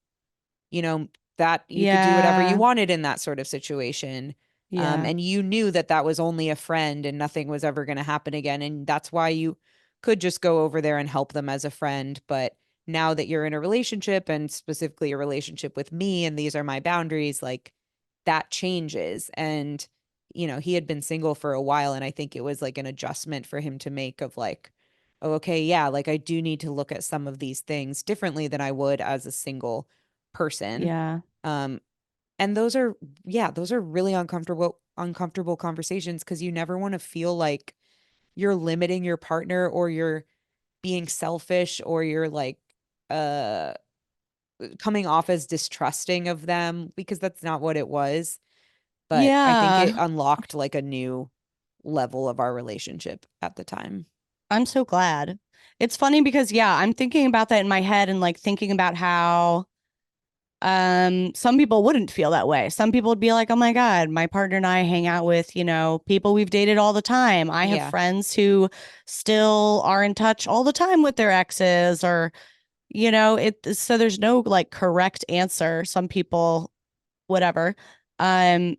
you know, that you could do whatever you Yeah. wanted in that sort of situation. Yeah. And you knew that that was only a friend and nothing was ever going to happen again. And that's why you could just go over there and help them as a friend. But now that you're in a relationship and specifically a relationship with me, and these are my boundaries, like that changes. And, he had been single for a while. And I think it was like an adjustment for him to make of like, oh, okay, yeah, like I do need to look at some of these things differently than I would as a single person. Yeah. Um, and those are, yeah, those are really uncomfortable conversations because you never want to feel like you're limiting your partner or you're being selfish or you're like uh coming off as distrusting of them because that's not what it was. But I think it Yeah. unlocked like a new level of our relationship at the time. I'm so glad. It's funny because yeah, I'm thinking about that in my head and like thinking about how some people wouldn't feel that way. Some people would be like, "Oh my God, my partner and I hang out with, people we've dated all the time. I have Yeah. friends who still are in touch all the time with their exes or, so there's no like correct answer. Some people, whatever. Um,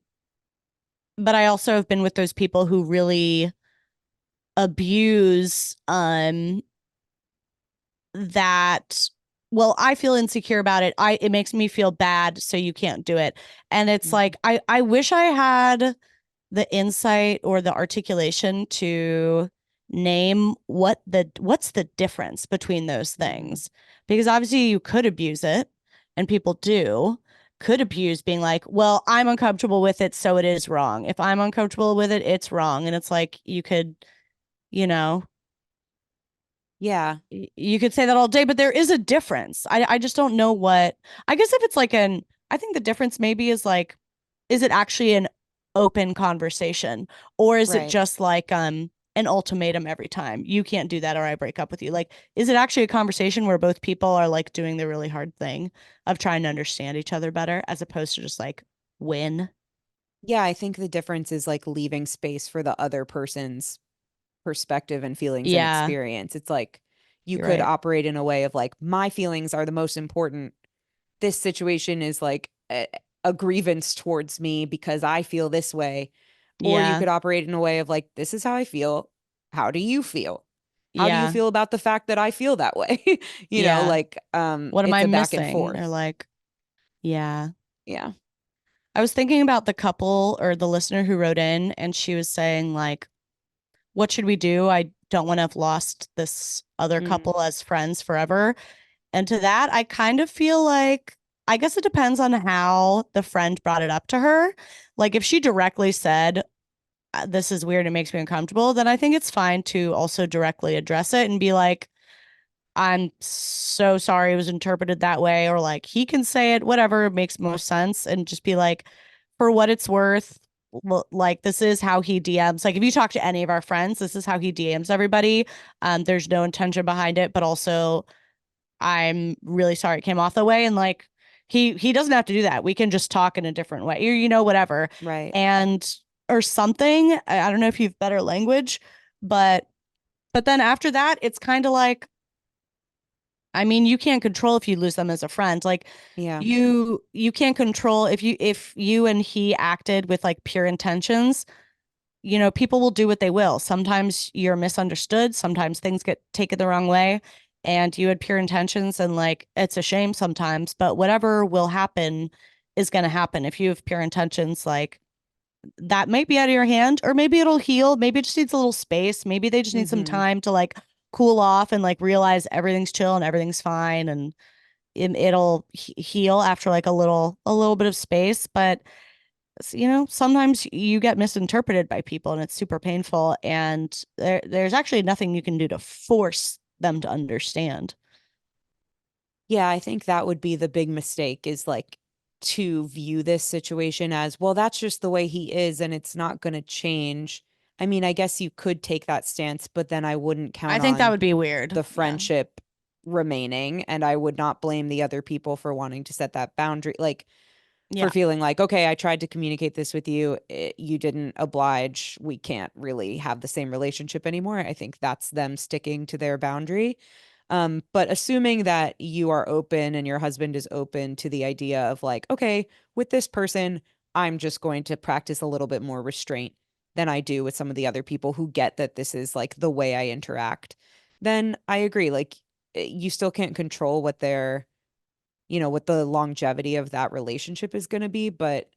but I also have been with those people who really abuse that well, I feel insecure about it. It makes me feel bad, so you can't do it. And it's Mhm. like I wish I had the insight or the articulation to name what's the difference between those Mhm. things. Because obviously you could abuse it, and people do could abuse being like, well, I'm uncomfortable with it, so it is wrong. If I'm uncomfortable with it, it's wrong. And it's like you could, you know, Yeah. you could say that all day, but there is a difference. I just don't know what. I guess if it's like I think the difference maybe is like, is it actually an open conversation, or is it Right. just like an ultimatum every time? You can't do that or I break up with you. Like, is it actually a conversation where both people are like doing the really hard thing of trying to understand each other better as opposed to just like win? Yeah, I think the difference is like leaving space for the other person's perspective and feelings and Yeah, experience. It's like you you're could right. operate in a way of like, my feelings are the most important. This situation is like a grievance towards me because I feel this way. Or you Yeah, could operate in a way of like, this is how I feel. How do you feel? How do you yeah, feel about the fact that I feel that way? yeah. Like What am it's I a back and missing? They're forth. like, yeah. Yeah. I was thinking about the couple or the listener who wrote in, and she was saying, like, what should we do? I don't want to have lost this other Mm, couple as friends forever. And to that, I kind of feel like, I guess it depends on how the friend brought it up to her. Like, if she directly said, this is weird, it makes me uncomfortable, then I think it's fine to also directly address it and be like, I'm so sorry it was interpreted that way, or like he can say it, whatever makes most sense, and just be like, for what it's worth, like this is how he DMs. Like if you talk to any of our friends, this is how he DMs everybody. There's no intention behind it, but also I'm really sorry it came off that way. And like he doesn't have to do that. We can just talk in a different way, or whatever. Right. And or something. I don't know if you've better language, but then after that, it's kind of like, I mean, you can't control if you lose them as a friend. Like Yeah. you can't control if you and he acted with like pure intentions. People will do what they will. Sometimes you're misunderstood. Sometimes things get taken the wrong way. And you had pure intentions, and like it's a shame sometimes, but whatever will happen is going to happen. If you have pure intentions, like that might be out of your hand, or maybe it'll heal. Maybe it just needs a little space. Maybe they just need some Mm-hmm. time to like cool off and like realize everything's chill and everything's fine, and it'll heal after like a little bit of space. But sometimes you get misinterpreted by people and it's super painful, and there's actually nothing you can do to force them to understand. Yeah, I think that would be the big mistake is like to view this situation as, well, that's just the way he is and it's not going to change. I mean, I guess you could take that stance, but then I wouldn't I count think that on would be weird. the Yeah. friendship remaining, and I would not blame the other people for wanting to set that boundary. Like, for Yeah. feeling like, okay, I tried to communicate this with you, you didn't oblige, we can't really have the same relationship anymore. I think that's them sticking to their boundary. But assuming that you are open and your husband is open to the idea of like, okay, with this person, I'm just going to practice a little bit more restraint than I do with some of the other people who get that this is like the way I interact, then I agree. Like, you still can't control what their, what the longevity of that relationship is going to be, but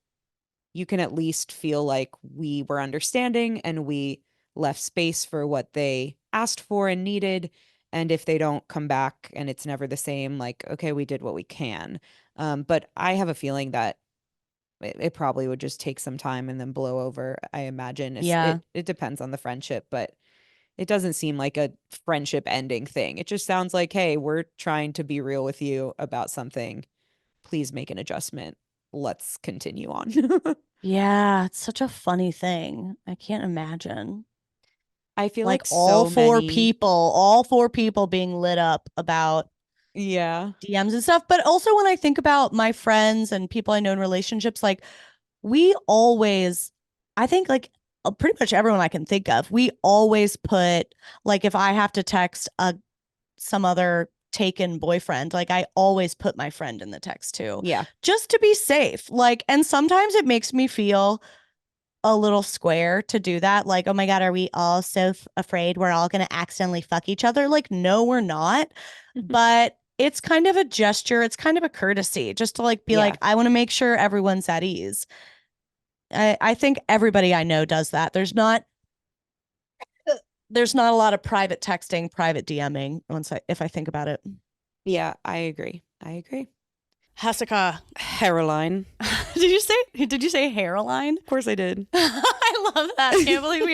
you can at least feel like we were understanding and we left space for what they asked for and needed. And if they don't come back and it's never the same, like, okay, we did what we can. But I have a feeling that it probably would just take some time and then blow over. I imagine Yeah. it depends on the friendship, but it doesn't seem like a friendship ending thing. It just sounds like, hey, we're trying to be real with you about something. Please make an adjustment. Let's continue on. Yeah, it's such a funny thing. I can't imagine. I feel Like like so many, all four people being lit up about yeah, DMs and stuff. But also when I think about my friends and people I know in relationships, like we always, I think like pretty much everyone I can think of, we always put like if I have to text some other taken boyfriend, like I always put my friend in the text too, yeah, just to be safe. Like, and sometimes it makes me feel a little square to do that. Like, oh my God, are we all so afraid we're all going to accidentally fuck each other? Like, no, we're not. But it's kind of a gesture. It's kind of a courtesy just to like be yeah, like, I want to make sure everyone's at ease. I think everybody I know does that. There's not a lot of private texting, private DMing if I think about it. yeah. I agree. I agree. Jessica, Caroline. did you say hairline? Of course I did. I love that. I can't believe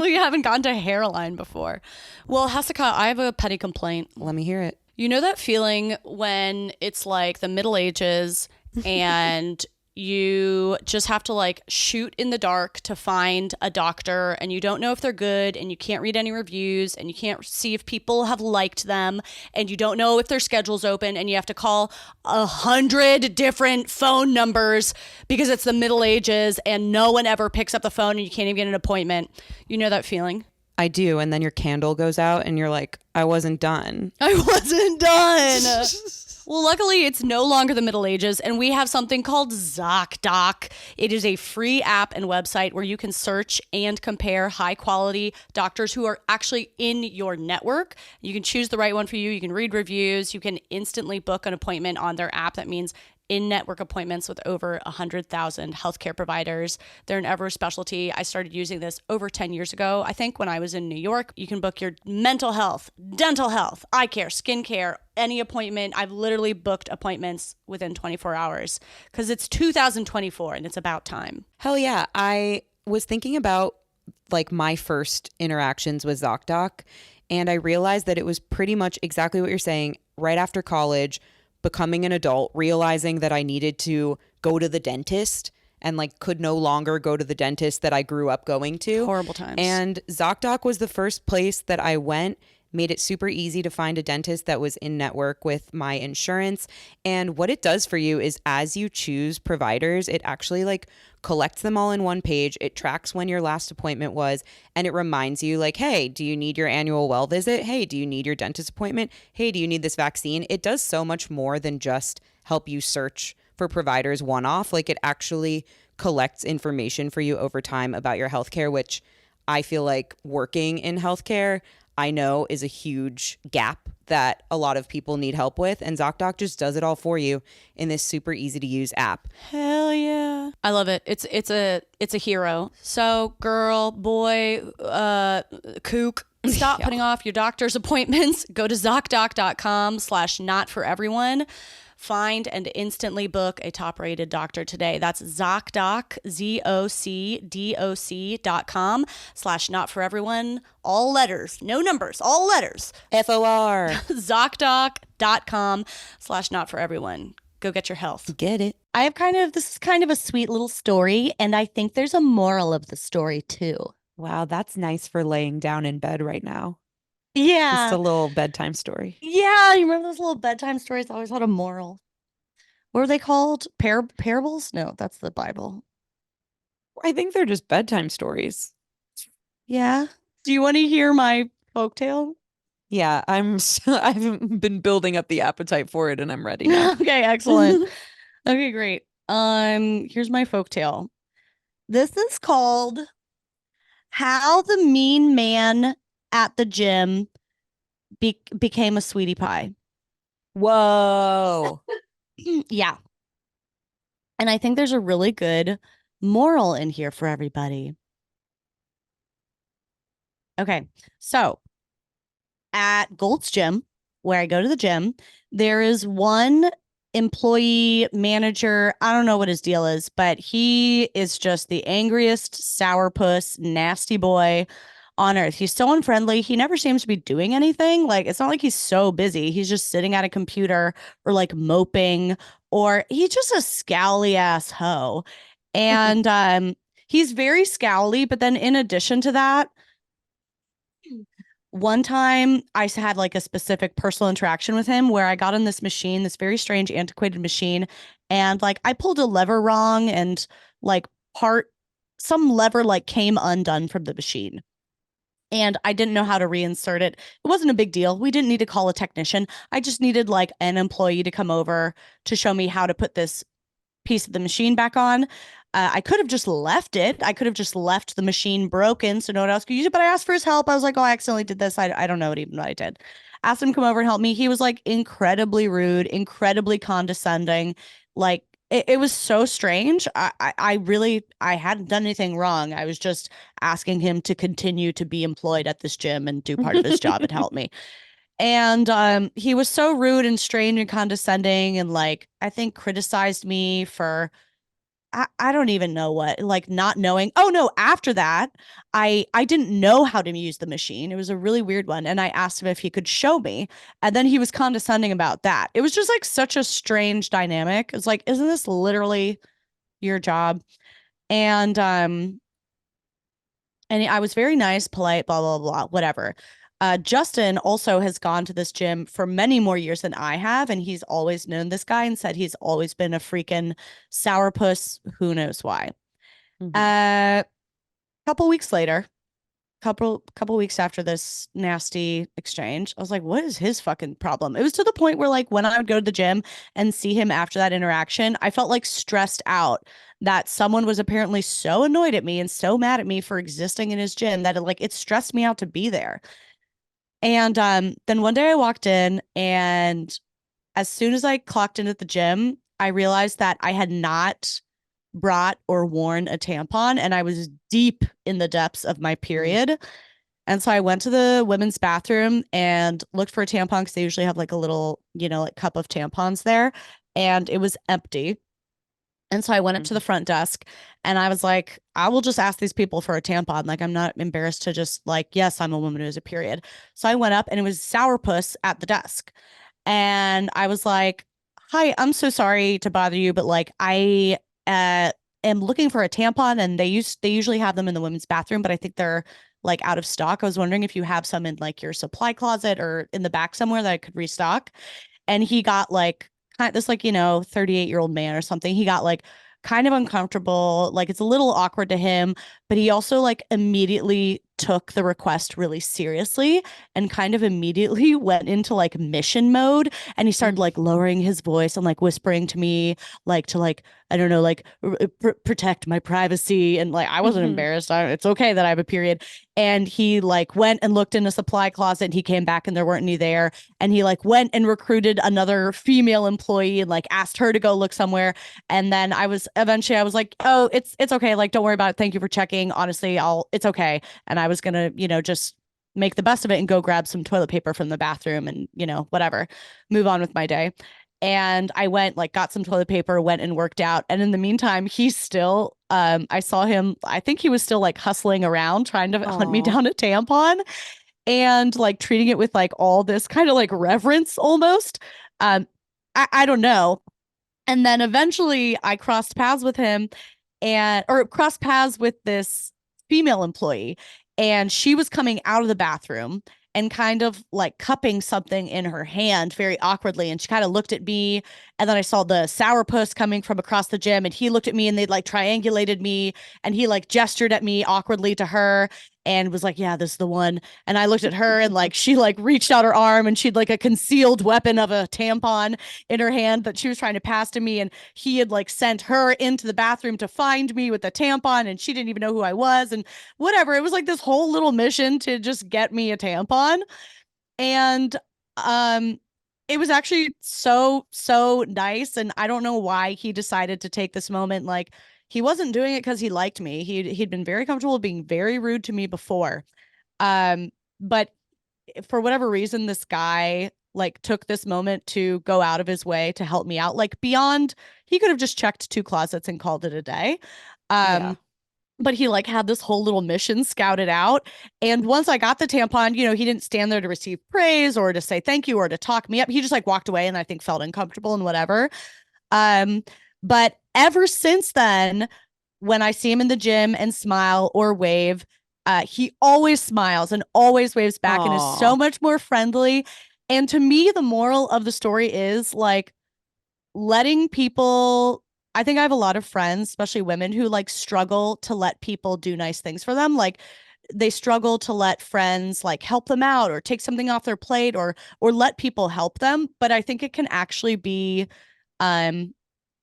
we haven't gotten to hairline before. Well, Jessica, I have a petty complaint. Let me hear it. You know that feeling when it's like the Middle Ages and you just have to like shoot in the dark to find a doctor, and you don't know if they're good, and you can't read any reviews, and you can't see if people have liked them, and you don't know if their schedule's open, and you have to call 100 different phone numbers because it's the Middle Ages and no one ever picks up the phone and you can't even get an appointment. You know that feeling? I do. And then your candle goes out and you're like, I wasn't done. I wasn't done. Well, luckily, it's no longer the Middle Ages, and we have something called ZocDoc. It is a free app and website where you can search and compare high-quality doctors who are actually in your network. You can choose the right one for you. You can read reviews. You can instantly book an appointment on their app. That means in-network appointments with over 100,000 healthcare providers. They're an ever specialty. I started using this over 10 years ago. I think when I was in New York, you can book your mental health, dental health, eye care, skin care, any appointment. I've literally booked appointments within 24 hours because it's 2024 and it's about time. Hell yeah. I was thinking about like my first interactions with ZocDoc, and I realized that it was pretty much exactly what you're saying. Right after college, becoming an adult, realizing that I needed to go to the dentist and like could no longer go to the dentist that I grew up going to. Horrible times. And ZocDoc was the first place that I went, made it super easy to find a dentist that was in network with my insurance. And what it does for you is as you choose providers, it actually like collects them all in one page. It tracks when your last appointment was, and it reminds you like, hey, do you need your annual well visit? Hey, do you need your dentist appointment? Hey, do you need this vaccine? It does so much more than just help you search for providers one off. Like it actually collects information for you over time about your healthcare, which I feel like working in healthcare, I know is a huge gap that a lot of people need help with. And ZocDoc just does it all for you in this super easy to use app. Hell yeah. I love it. It's a hero. So girl, boy, kook, stop putting off your doctor's appointments. Go to ZocDoc.com/not-for-everyone. Find and instantly book a top-rated doctor today. That's ZocDoc, ZocDoc.com/not-for-everyone. All letters, no numbers, all letters. FOR. ZocDoc.com/not-for-everyone. Go get your health. Get it. This is kind of a sweet little story, and I think there's a moral of the story too. Wow, that's nice for laying down in bed right now. Yeah. Just a little bedtime story. Yeah, you remember those little bedtime stories that always had a moral? What were they called? Parables? No, that's the Bible. I think they're just bedtime stories. Yeah. Do you want to hear my folktale? Yeah, I've been building up the appetite for it and I'm ready now. Okay, excellent. Okay, great. Here's my folktale. This is called How the Mean Man at the Gym Became a Sweetie Pie. Whoa. Yeah. And I think there's a really good moral in here for everybody. Okay, so at Gold's Gym, where I go to the gym, there is one employee manager. I don't know what his deal is, but he is just the angriest sourpuss, nasty boy on earth. He's so unfriendly. He never seems to be doing anything. Like, it's not like he's so busy. He's just sitting at a computer or like moping, or he's just a scowly ass hoe. And he's very scowly, but then in addition to that, one time I had like a specific personal interaction with him where I got on this machine, this very strange, antiquated machine, and like I pulled a lever wrong and like some lever like came undone from the machine. And I didn't know how to reinsert it. It wasn't a big deal. We didn't need to call a technician. I just needed like an employee to come over to show me how to put this piece of the machine back on. I could have just left it. I could have just left the machine broken so no one else could use it. But I asked for his help. I was like, oh, I accidentally did this. I don't know what I did. Asked him to come over and help me. He was like incredibly rude, incredibly condescending. Like it was so strange. I hadn't done anything wrong. I was just asking him to continue to be employed at this gym and do part of his job and help me. And he was so rude and strange and condescending and like I think criticized me for I don't even know what, like not knowing. Oh no, after that, I didn't know how to use the machine. It was a really weird one. And I asked him if he could show me. And then he was condescending about that. It was just like such a strange dynamic. It's like, isn't this literally your job? And I was very nice, polite, blah, blah, blah, whatever. Justin also has gone to this gym for many more years than I have, and he's always known this guy and said he's always been a freaking sourpuss. Who knows why? Mhm. Couple weeks later, couple weeks after this nasty exchange, I was like, what is his fucking problem? It was to the point where like when I would go to the gym and see him after that interaction, I felt like stressed out that someone was apparently so annoyed at me and so mad at me for existing in his gym that it stressed me out to be there. And then one day I walked in, and as soon as I clocked in at the gym, I realized that I had not brought or worn a tampon, and I was deep in the depths of my period. And so I went to the women's bathroom and looked for a tampon because they usually have like a little, like cup of tampons there, and it was empty. And so I went up to the front desk and I was like, I will just ask these people for a tampon. Like, I'm not embarrassed to just like, yes, I'm a woman who has a period. So I went up and it was sourpuss at the desk. And I was like, hi, I'm so sorry to bother you, but like I am looking for a tampon, and they usually have them in the women's bathroom, but I think they're like out of stock. I was wondering if you have some in like your supply closet or in the back somewhere that I could restock. And he got like this like 38-year-old man or something. He got like kind of uncomfortable, like it's a little awkward to him, but he also like immediately took the request really seriously and kind of immediately went into like mission mode, and he started Mm. like lowering his voice and like whispering to me like to like I don't know, like protect my privacy. And like I wasn't embarrassed. It's okay that I have a period. And he like went and looked in a supply closet, and he came back and there weren't any there. And he like went and recruited another female employee and like asked her to go look somewhere. And then I was like, oh, it's okay. Like, don't worry about it. Thank you for checking. Honestly, it's okay. And I was gonna, just make the best of it and go grab some toilet paper from the bathroom and, whatever, move on with my day. And I went, like, got some toilet paper, went and worked out. And in the meantime, he's still, I saw him, I think he was still like hustling around trying to hunt me Aw. down a tampon and like treating it with like all this kind of like reverence almost. Um, I don't know. And then eventually I crossed paths with him or crossed paths with this female employee, and she was coming out of the bathroom and kind of like cupping something in her hand very awkwardly. And she kind of looked at me, and then I saw the sourpuss coming from across the gym, and he looked at me, and they like triangulated me, and he like gestured at me awkwardly to her and was like, yeah, this is the one. And I looked at her, and like she like reached out her arm, and she'd like a concealed weapon of a tampon in her hand that she was trying to pass to me. And he had like sent her into the bathroom to find me with the tampon, and she didn't even know who I was and whatever. It was like this whole little mission to just get me a tampon. And um it was actually so nice, and I don't know why he decided to take this moment. Like, he wasn't doing it because he liked me. He'd been very comfortable being very rude to me before. But for whatever reason, this guy like took this moment to go out of his way to help me out. Like, beyond, he could have just checked two closets and called it a day. Yeah. But he like had this whole little mission scouted out. And once I got the tampon, he didn't stand there to receive praise or to say thank you or to talk me up. He just like walked away and I think felt uncomfortable and whatever. Um, but ever since then, when I see him in the gym and smile or wave, he always smiles and always waves back and is so Aw. much more friendly. And to me, the moral of the story is like letting people. I think I have a lot of friends, especially women, who like struggle to let people do nice things for them. Like, they struggle to let friends like help them out or take something off their plate or let people help them. But I think it can actually be um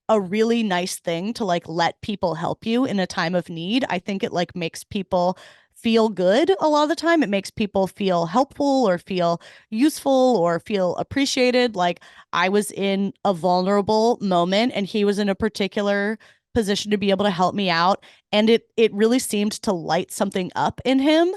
a really nice thing to like let people help you in a time of need. I think it like makes people feel good a lot of the time. It makes people feel helpful or feel useful or feel appreciated. Like, I was in a vulnerable moment and he was in a particular position to be able to help me out, and it really seemed to light something up in him.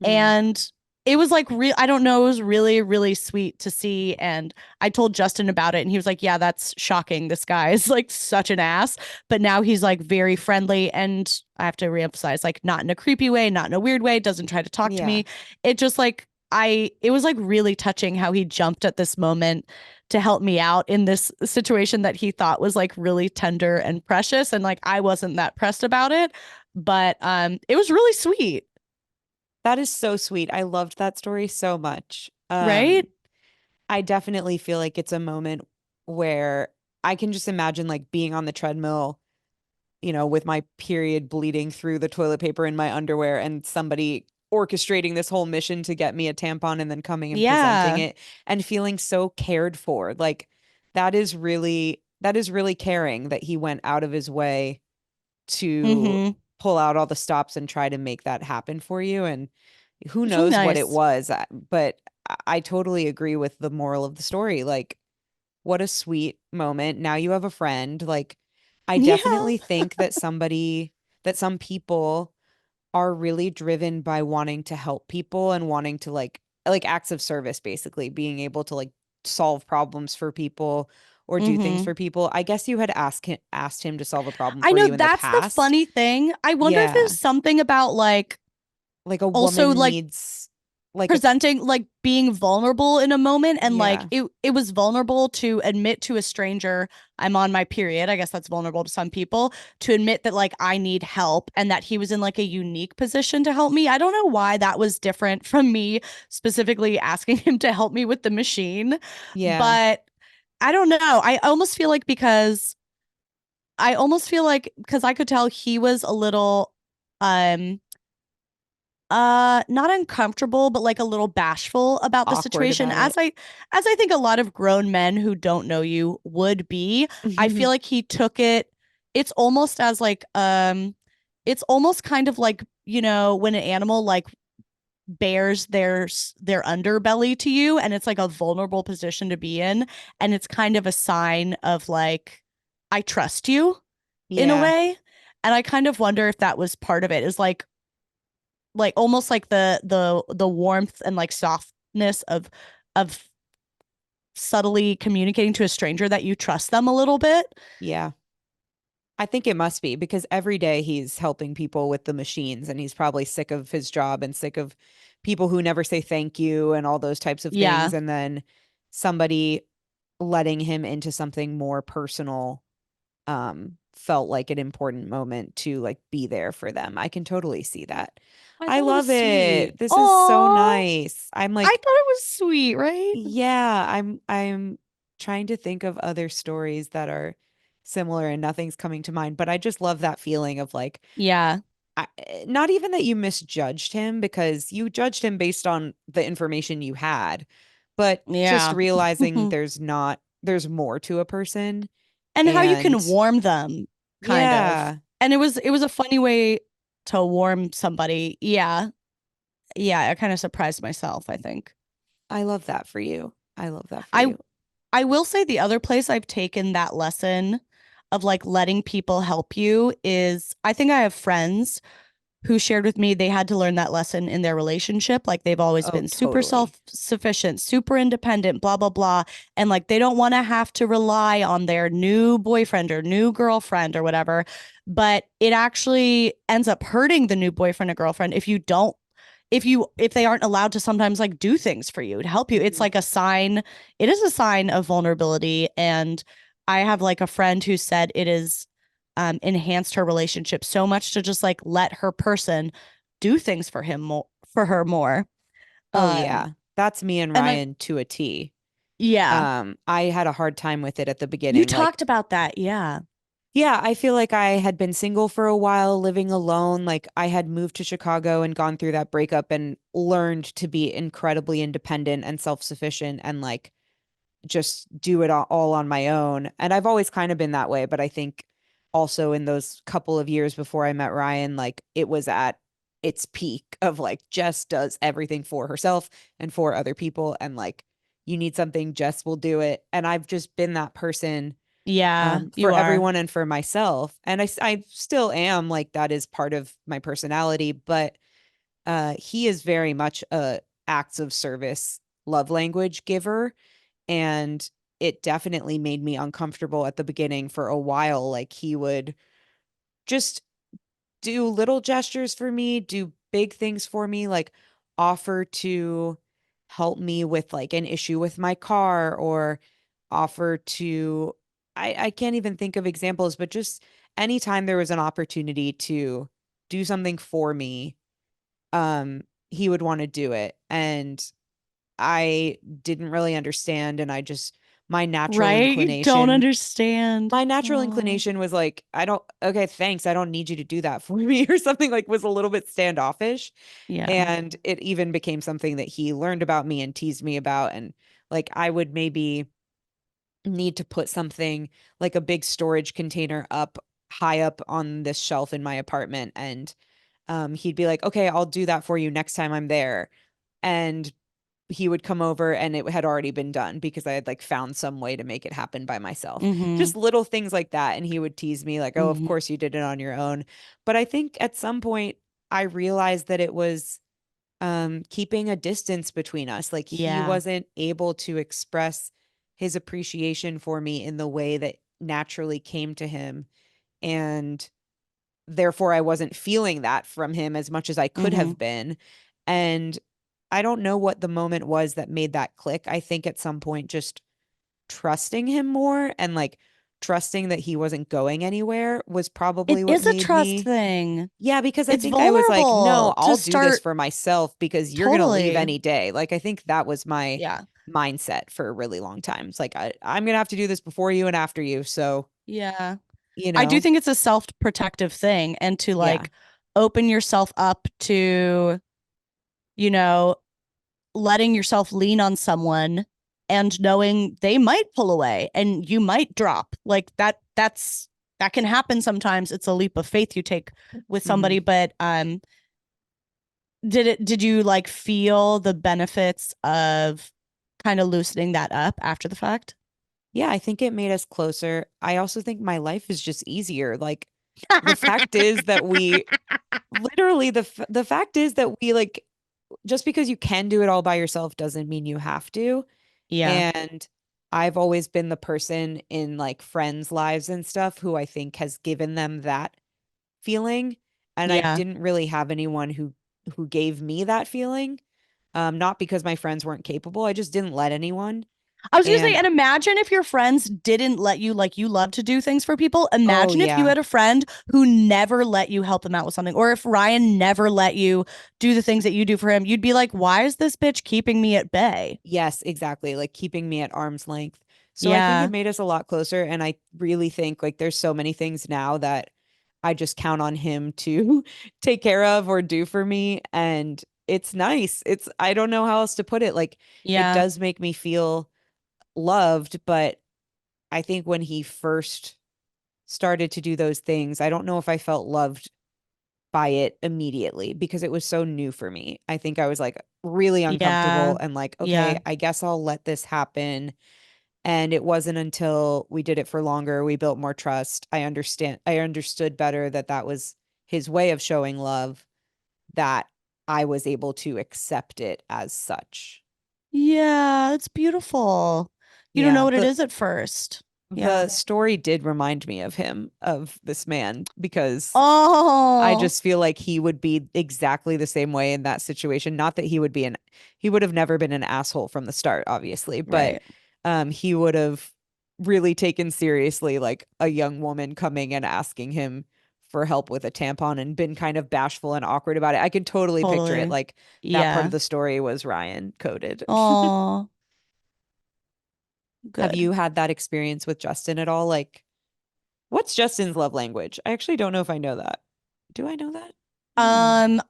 Mm. And it was like I don't know, it was really really sweet to see. And I told Justin about it, and he was like, yeah, that's shocking. This guy is like such an ass. But now he's like very friendly. And I have to reemphasize, like, not in a creepy way, not in a weird way, doesn't try to talk to Yeah. me. It just like, it was like really touching how he jumped at this moment to help me out in this situation that he thought was like really tender and precious. And like, I wasn't that pressed about it, but it was really sweet. That is so sweet. I loved that story so much. Right? I definitely feel like it's a moment where I can just imagine like being on the treadmill, with my period bleeding through the toilet paper in my underwear and somebody orchestrating this whole mission to get me a tampon and then coming and presenting Yeah. it and feeling so cared for. Like, that is really caring that he went out of his way to Mm-hmm. pull out all the stops and try to make that happen for you. And who It's really knows what it nice. was, but I totally agree with the moral of the story. Like, what a sweet moment. Now you have a friend. Like, I Yeah. definitely think that some people are really driven by wanting to help people and wanting to like acts of service, basically being able to like solve problems for people or do things Mm-hmm. for people. I guess you had asked him to solve a problem I for know you in the that's the past. funny thing. I wonder if there's Yeah. something about like Like a also woman like needs like a presenting like being vulnerable in a moment, and like yeah, it was vulnerable to admit to a stranger I'm on my period. I guess that's vulnerable to some people, to admit that like I need help, and that he was in like a unique position to help me. I don't know why that was different from me specifically asking him to help me with the machine, yeah, but I don't know. I almost feel like because I could tell he was a little um not uncomfortable, but like a little bashful about the awkward situation, about it. as I think a lot of grown men who don't know you would be. I feel like he took it, it's almost as like it's almost kind of like, you know, when an animal like bears their underbelly to you, and it's like a vulnerable position to be in, and it's kind of a sign of like I trust you in a Yeah, way. And I kind of wonder if that was part of it, is like almost like the warmth and like softness of subtly communicating to a stranger that you trust them a little bit. yeah. I think it must be because every day he's helping people with the machines and he's probably sick of his job and sick of people who never say thank you and all those types of things. Yeah. And then somebody letting him into something more personal felt like an important moment to like be there for them. I can totally see that. I I thought it was love sweet. it. This is so Oh, nice. I'm I like, thought it was sweet, right? yeah, I'm trying to think of other stories that are similar and nothing's coming to mind, but I just love that feeling of like Yeah. not even that you misjudged him because you judged him based on the information you had, but just Yeah. realizing there's more to a person And how you can and warm them, kind of. yeah, And it was a funny way to warm somebody. Yeah. Yeah, I kind of surprised myself, I think. I love that for you. I love that for I you. I will say the other place I've taken that lesson of like letting people help you is, I think I have friends who shared with me they had to learn that lesson in their relationship. Like they've always Oh, been super totally. self-sufficient, super independent, blah, blah, blah. And like they don't want to have to rely on their new boyfriend or new girlfriend or whatever. But it actually ends up hurting the new boyfriend or girlfriend if you don't, if they aren't allowed to sometimes like do things for you to help you. It's Mhm. like a sign, it is a sign of vulnerability. And I have like a friend who said it is enhanced her relationship so much to just like let her person do things for him more, for her more. Oh Um, yeah. That's me and and I, Ryan to a T. yeah, I had a hard time with it at the you beginning. Like talked about that. Yeah. yeah, I feel like I had been single for a while, living alone. Like I had moved to Chicago and gone through that breakup and learned to be incredibly independent and self-sufficient and like just do it all on my own. And I've always kind of been that way, but I think also in those couple of years before I met Ryan, like it was at its peak of like Jess does everything for herself and for other people and like you need something, Jess will do it. And I've just been that person Yeah, for you are. everyone and for myself. And I still am like that is part of my personality, but he is very much a acts of service love language giver. And it definitely made me uncomfortable at the beginning for a while. Like he would just do little gestures for me, do big things for me, like offer to help me with like an issue with my car or offer to I can't even think of examples, but just anytime there was an opportunity to do something for me, he would want to do it. And I didn't really understand and I just my natural Right? You don't inclination understand. my natural Oh, inclination was like, I don't, okay, thanks. I don't need you to do that for me or something like was a little bit standoffish. yeah. And it even became something that he learned about me and teased me about. And like, I would maybe need to put something like a big storage container up high up on this shelf in my apartment. And he'd be like, okay, I'll do that for you next time I'm there. And he would come over and it had already been done because I had like found some way to make it happen by myself. Mm-hmm. Just little things like that. And he would tease me like, oh, of Mm-hmm. course you did it on your own. But I think at some point I realized that it was keeping a distance between us. Like he Yeah. wasn't able to express his appreciation for me in the way that naturally came to him. And therefore I wasn't feeling that from him as much as I could Mm-hmm. have been. And I don't know what the moment was that made that click. I think at some point just trusting him more and like trusting that he wasn't going anywhere was It probably what is a made trust me. thing. Yeah, because I It's think I was like, no, vulnerable to I'll do this start for myself because you're gonna leave totally. any day. Like I think that was my Yeah. mindset for a really long time. It's like I'm gonna have to do this before you and after you. So, Yeah. you I do know, think it's a self-protective thing and to yeah. like open yourself up to, you know, letting yourself lean on someone and knowing they might pull away and you might drop. Like that can happen sometimes. It's a leap of faith you take with Hmm. somebody, but did you like feel the benefits of kind of loosening that up after the fact? Yeah, I think it made us closer. I also think my life is just easier. Like the fact is that we literally the fact is that we like just because you can do it all by yourself doesn't mean you have to. Yeah. And I've always been the person in like friends' lives and stuff who I think has given them that feeling. And I Yeah. didn't really have anyone who gave me that feeling. Not because my friends weren't capable. I just didn't let anyone. I was gonna say, And and imagine if your friends didn't let you, like you love to do things for people. oh Imagine if you yeah. had a friend who never let you help them out with something, or if Ryan never let you do the things that you do for him, you'd be like, why is this bitch keeping me at bay? Yes, exactly. Like keeping me at arm's length. So I think it Yeah. made us a lot closer. And I really think like there's so many things now that I just count on him to take care of or do for me. And it's nice. I don't know how else to put it. Like it Yeah. does make me feel loved. But I think when he first started to do those things, I don't know if I felt loved by it immediately because it was so new for me. I think I was like really Yeah. uncomfortable and like, okay, Yeah. I guess I'll let this happen. And it wasn't until we did it for longer, we built more trust. I understood better that that was his way of showing love, that I was able to accept it as such. Yeah. It's beautiful. You don't know Yeah, what it is at first. Yeah. the story did remind me of him, of this man, because I Oh, just feel like he would be exactly the same way in that situation. Not that he would have never been an asshole from the start, obviously, but right. he would have really taken seriously like a young woman coming and asking him for help with a tampon and been kind of bashful and awkward about it. I could totally picture it. Totally. Like that part of Yeah. the story was Ryan coded. Oh, Have good. you had that experience with Justin at all? Like, what's Justin's love language? I actually don't know if I know that. Do I know that? Hmm. Um,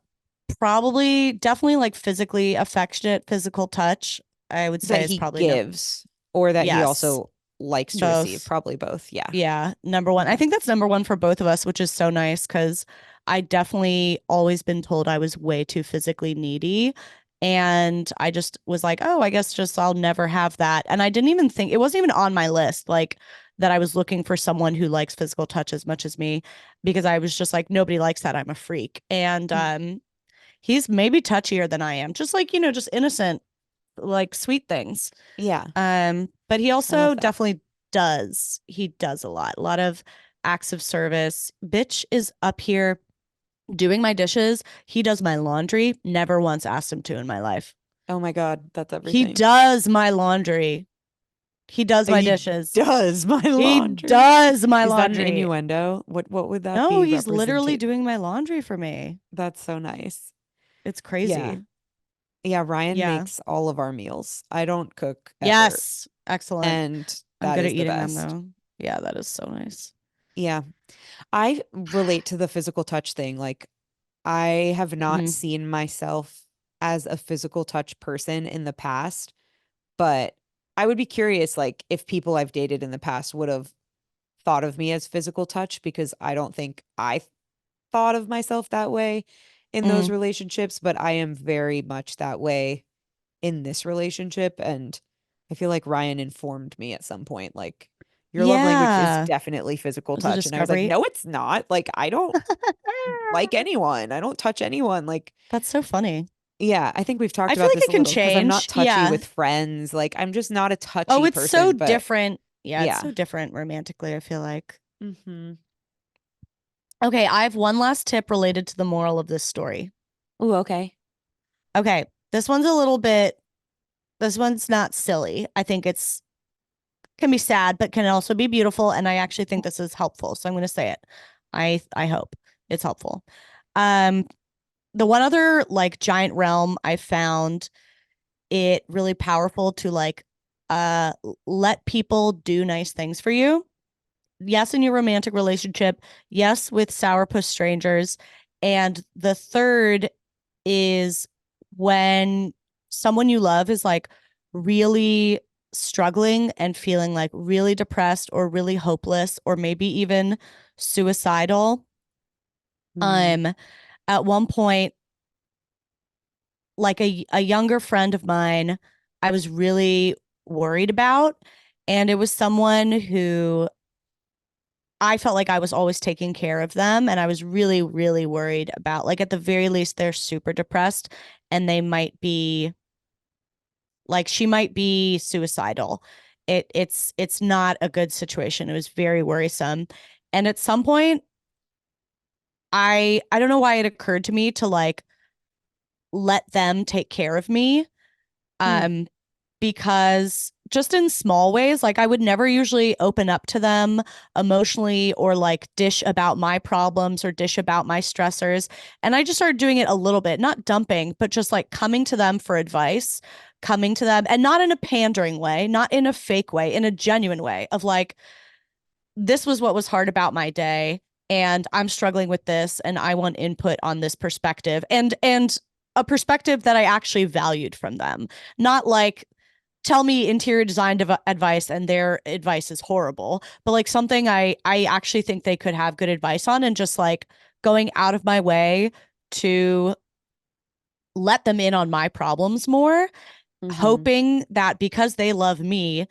Probably, definitely like physically affectionate, physical touch, I would That say is he probably no. gives or that he Yes, also likes to receive? both. Probably both. Yeah. Yeah, number one. I Okay. think that's number one for both of us, which is so nice because I definitely always been told I was way too physically needy. And I just was like, oh, I guess just I'll never have that. And I didn't even think it wasn't even on my list, like that I was looking for someone who likes physical touch as much as me, because I was just like, nobody likes that. I'm a freak. And he's maybe touchier than I am, just like, just innocent, like sweet things. Yeah. But he I love also that. definitely does. He does a lot of acts of service. Bitch is up here doing my dishes. He does my laundry. Never once asked him to in my life. Oh my God, that's He everything. does my laundry. He does my He dishes. does my He laundry. does my Is that an laundry. innuendo? What would that No, be he's literally represented? doing my laundry for me. That's so nice. It's Yeah. crazy. Yeah, Ryan Yeah. makes all of our meals. I don't cook ever, Yes. Excellent. and I'm that good at is the eating them best. though. Yeah, that is so nice. Yeah. I relate to the physical touch thing. Like I have not Hmm. seen myself as a physical touch person in the past, but I would be curious, like, if people I've dated in the past would have thought of me as physical touch because I don't think I thought of myself that way in those Mm. relationships, but I am very much that way in this relationship. And I feel like Ryan informed me at some point, like, your love language is Yeah. definitely physical It was a touch. And I was like, discovery. no, it's not. Like, I don't like anyone. I don't touch anyone. Like, That's so funny. yeah, I think we've I talked feel about like this it a can little because I'm not change. touchy Yeah. with friends. Like, I'm just not a Oh, touchy it's so person, but different. Yeah, it's yeah. so different romantically, I feel like. Hmm. Okay, I have one last tip related to the moral of this story. Oh, okay. Okay. This one's a little bit, this one's not silly. I think it's can be sad, but can also be beautiful. And I actually think this is helpful. So I'm going to say it. I hope it's helpful. Um, the one other like giant realm I found it really powerful to like let people do nice things for you. Yes, in your romantic relationship. Yes, with sourpuss strangers. And the third is when someone you love is like really struggling and feeling like really depressed or really hopeless or maybe even suicidal. Mm, Um, at one point, like a younger friend of mine, I was really worried about, and it was someone who I felt like I was always taking care of them, and I was really, really worried about, like, at the very least, they're super depressed and they might be like she might be suicidal. It's not a good situation. It was very worrisome. And at some point, I don't know why it occurred to me to like let them take care of me. mm, Um, because just in small ways, like I would never usually open up to them emotionally or like dish about my problems or dish about my stressors. And I just started doing it a little bit, not dumping, but just like coming to them for advice, coming to them and not in a pandering way, not in a fake way, in a genuine way of like, this was what was hard about my day and I'm struggling with this and I want input on this perspective and a perspective that I actually valued from them. Not like tell me interior design advice and their advice is horrible, but like something I actually think they could have good advice on and just like going out of my way to let them in on my problems more, mm-hmm. hoping that because they love me,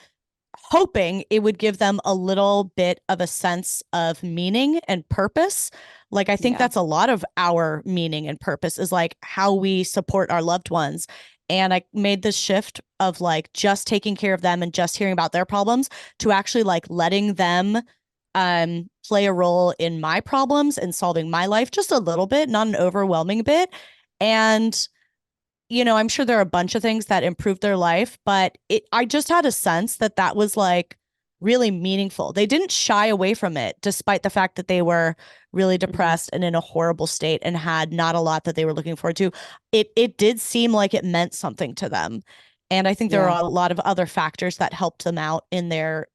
hoping it would give them a little bit of a sense of meaning and purpose. Like, I think Yeah. that's a lot of our meaning and purpose is like how we support our loved ones. And I made this shift of like just taking care of them and just hearing about their problems to actually like letting them play a role in my problems and solving my life just a little bit, not an overwhelming bit. And I'm sure there are a bunch of things that improved their life, but I just had a sense that that was like really meaningful. They didn't shy away from it, despite the fact that they were really Mm-hmm. depressed and in a horrible state and had not a lot that they were looking forward to. It did seem like it meant something to them. And I think there Yeah. are a lot of other factors that helped them out in their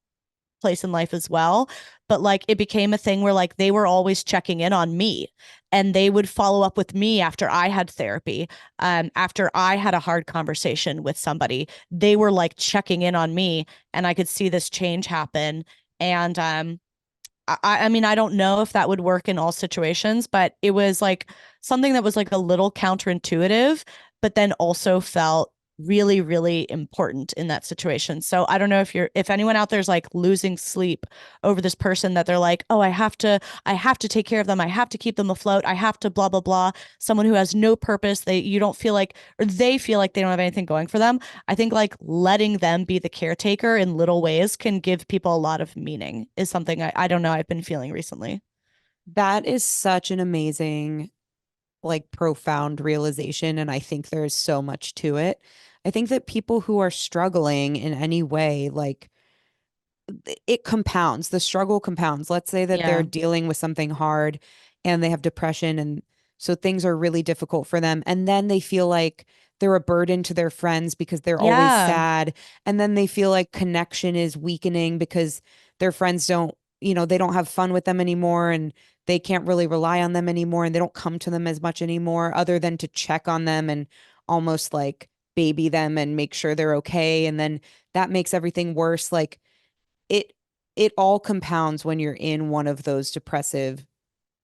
place in life as well. But like it became a thing where like they were always checking in on me and they would follow up with me after I had therapy. After I had a hard conversation with somebody, they were like checking in on me and I could see this change happen. And I mean, I don't know if that would work in all situations, but it was like something that was like a little counterintuitive, but then also felt really, really important in that situation. So I don't know if anyone out there is like losing sleep over this person that they're like, oh, I have to take care of them. I have to keep them afloat. I have to blah, blah, blah. Someone who has no purpose. You don't feel like, or they feel like they don't have anything going for them. I think like letting them be the caretaker in little ways can give people a lot of meaning is something I don't know I've been feeling recently. That is such an amazing, like, profound realization. And I think there's so much to it. I think that people who are struggling in any way, like, it compounds, the struggle compounds. Let's say that they're Yeah. dealing with something hard and they have depression. And so things are really difficult for them. And then they feel like they're a burden to their friends because they're always Yeah. sad. And then they feel like connection is weakening because their friends don't, they don't have fun with them anymore and they can't really rely on them anymore. And they don't come to them as much anymore, other than to check on them and almost like baby them and make sure they're okay. And then that makes everything worse. Like, it it all compounds when you're in one of those depressive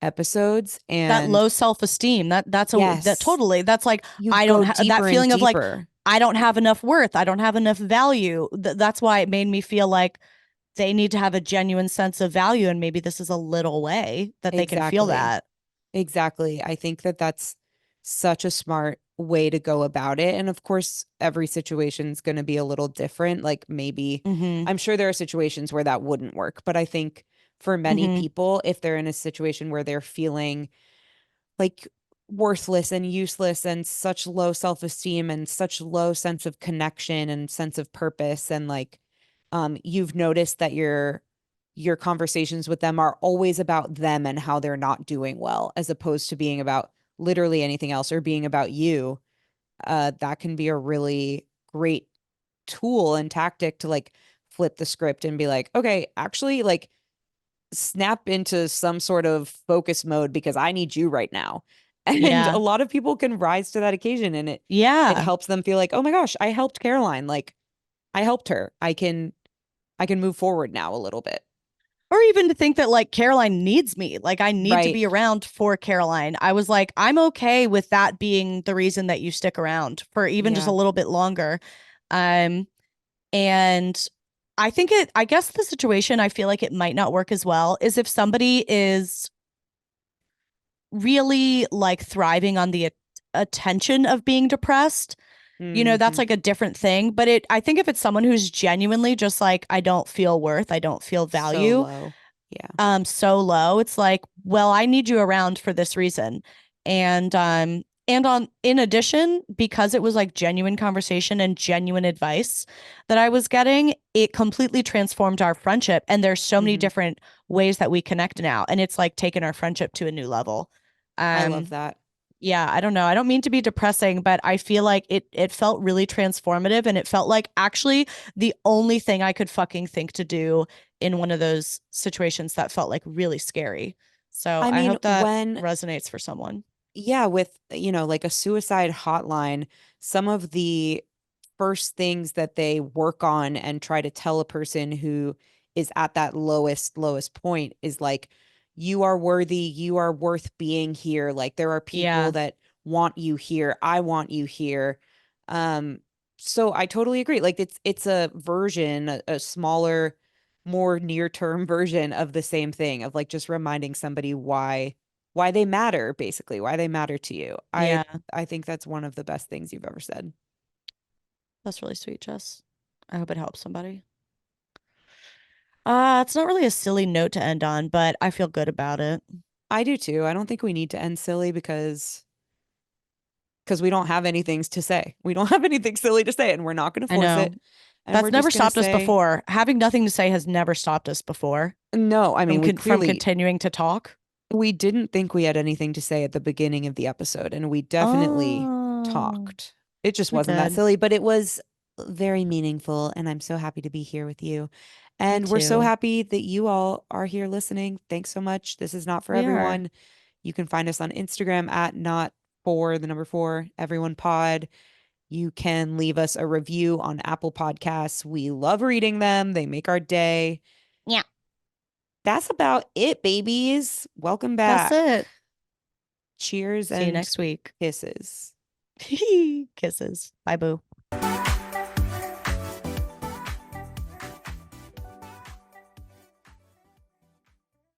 episodes. That And low self-esteem, that yes, totally, that's like, you I don't go have that deeper and feeling of like, deeper. I don't have enough worth. I don't have enough value. That's why it made me feel like they need to have a genuine sense of value. And maybe this is a little way that they can feel Exactly. that. Exactly. I think that that's such a smart way to go about it. And of course, every situation's going to be a little different. Like, maybe Mm-hmm. I'm sure there are situations where that wouldn't work, but I think for many Mm-hmm. people, if they're in a situation where they're feeling like worthless and useless and such low self-esteem and such low sense of connection and sense of purpose. And like, you've noticed that your conversations with them are always about them and how they're not doing well, as opposed to being about literally anything else or being about you. That can be a really great tool and tactic to like flip the script and be like, okay, actually, like snap into some sort of focus mode because I need you right now. And a Yeah. lot of people can rise to that occasion, and it Yeah. helps them feel like, oh my gosh, I helped Caroline. Like I helped her. I can move forward now a little bit. Or even to think that like Caroline needs me. Like I need to Right. be around for Caroline. I was like, I'm okay with that being the reason that you stick around for even just a Yeah. little bit longer. Um, and I guess the situation I feel like it might not work as well is if somebody is really like thriving on the attention of being depressed, that's Hmm. like a different thing. But I think if it's someone who's genuinely just like, I don't feel worth, I don't feel So value, low. Yeah. so low, it's like, well, I need you around for this reason. And on in addition, because it was like genuine conversation and genuine advice that I was getting, it completely transformed our friendship. And there's so many Hmm. different ways that we connect now. And it's like taken our friendship to a new level. I love Um, that. yeah, I don't know. I don't mean to be depressing, but I feel like it felt really transformative and it felt like actually the only thing I could fucking think to do in one of those situations that felt like really scary. So I I mean, hope that when resonates for someone. yeah, with, like a suicide hotline, some of the first things that they work on and try to tell a person who is at that lowest point is like, you are worthy, you are worth being here. Like there are people Yeah. that want you here. I want you here. Um, so I totally agree. Like it's a version, a smaller, more near-term version of the same thing of like just reminding somebody why they matter, basically, why they matter to you. I Yeah. I think that's one of the best things you've ever said. That's really sweet, Jess. I hope it helps somebody. It's not really a silly note to end on, but I feel good about it. I do too. I don't think we need to end silly because we don't have anything to say. We don't have anything silly to say, and we're not going to I force know. it. And That's we're never just going to stopped us say, before. Having nothing to say has never stopped us before no, I mean, we from clearly continuing to talk. we didn't think we had anything to say at the beginning of the episode, and we definitely Oh, talked. It just we wasn't that did. silly, but it was very meaningful, and I'm so happy to be here with you. Me And we're so too. happy that you all are here listening. Thanks so much. This is not for We are. everyone. You can find us on Instagram at not for the number four everyone pod. You can leave us a review on Apple Podcasts. We love reading them. They make our day. Yeah, That's about it, babies. Welcome that's back. it. Cheers See you and next week. kisses. Kisses. Bye, boo.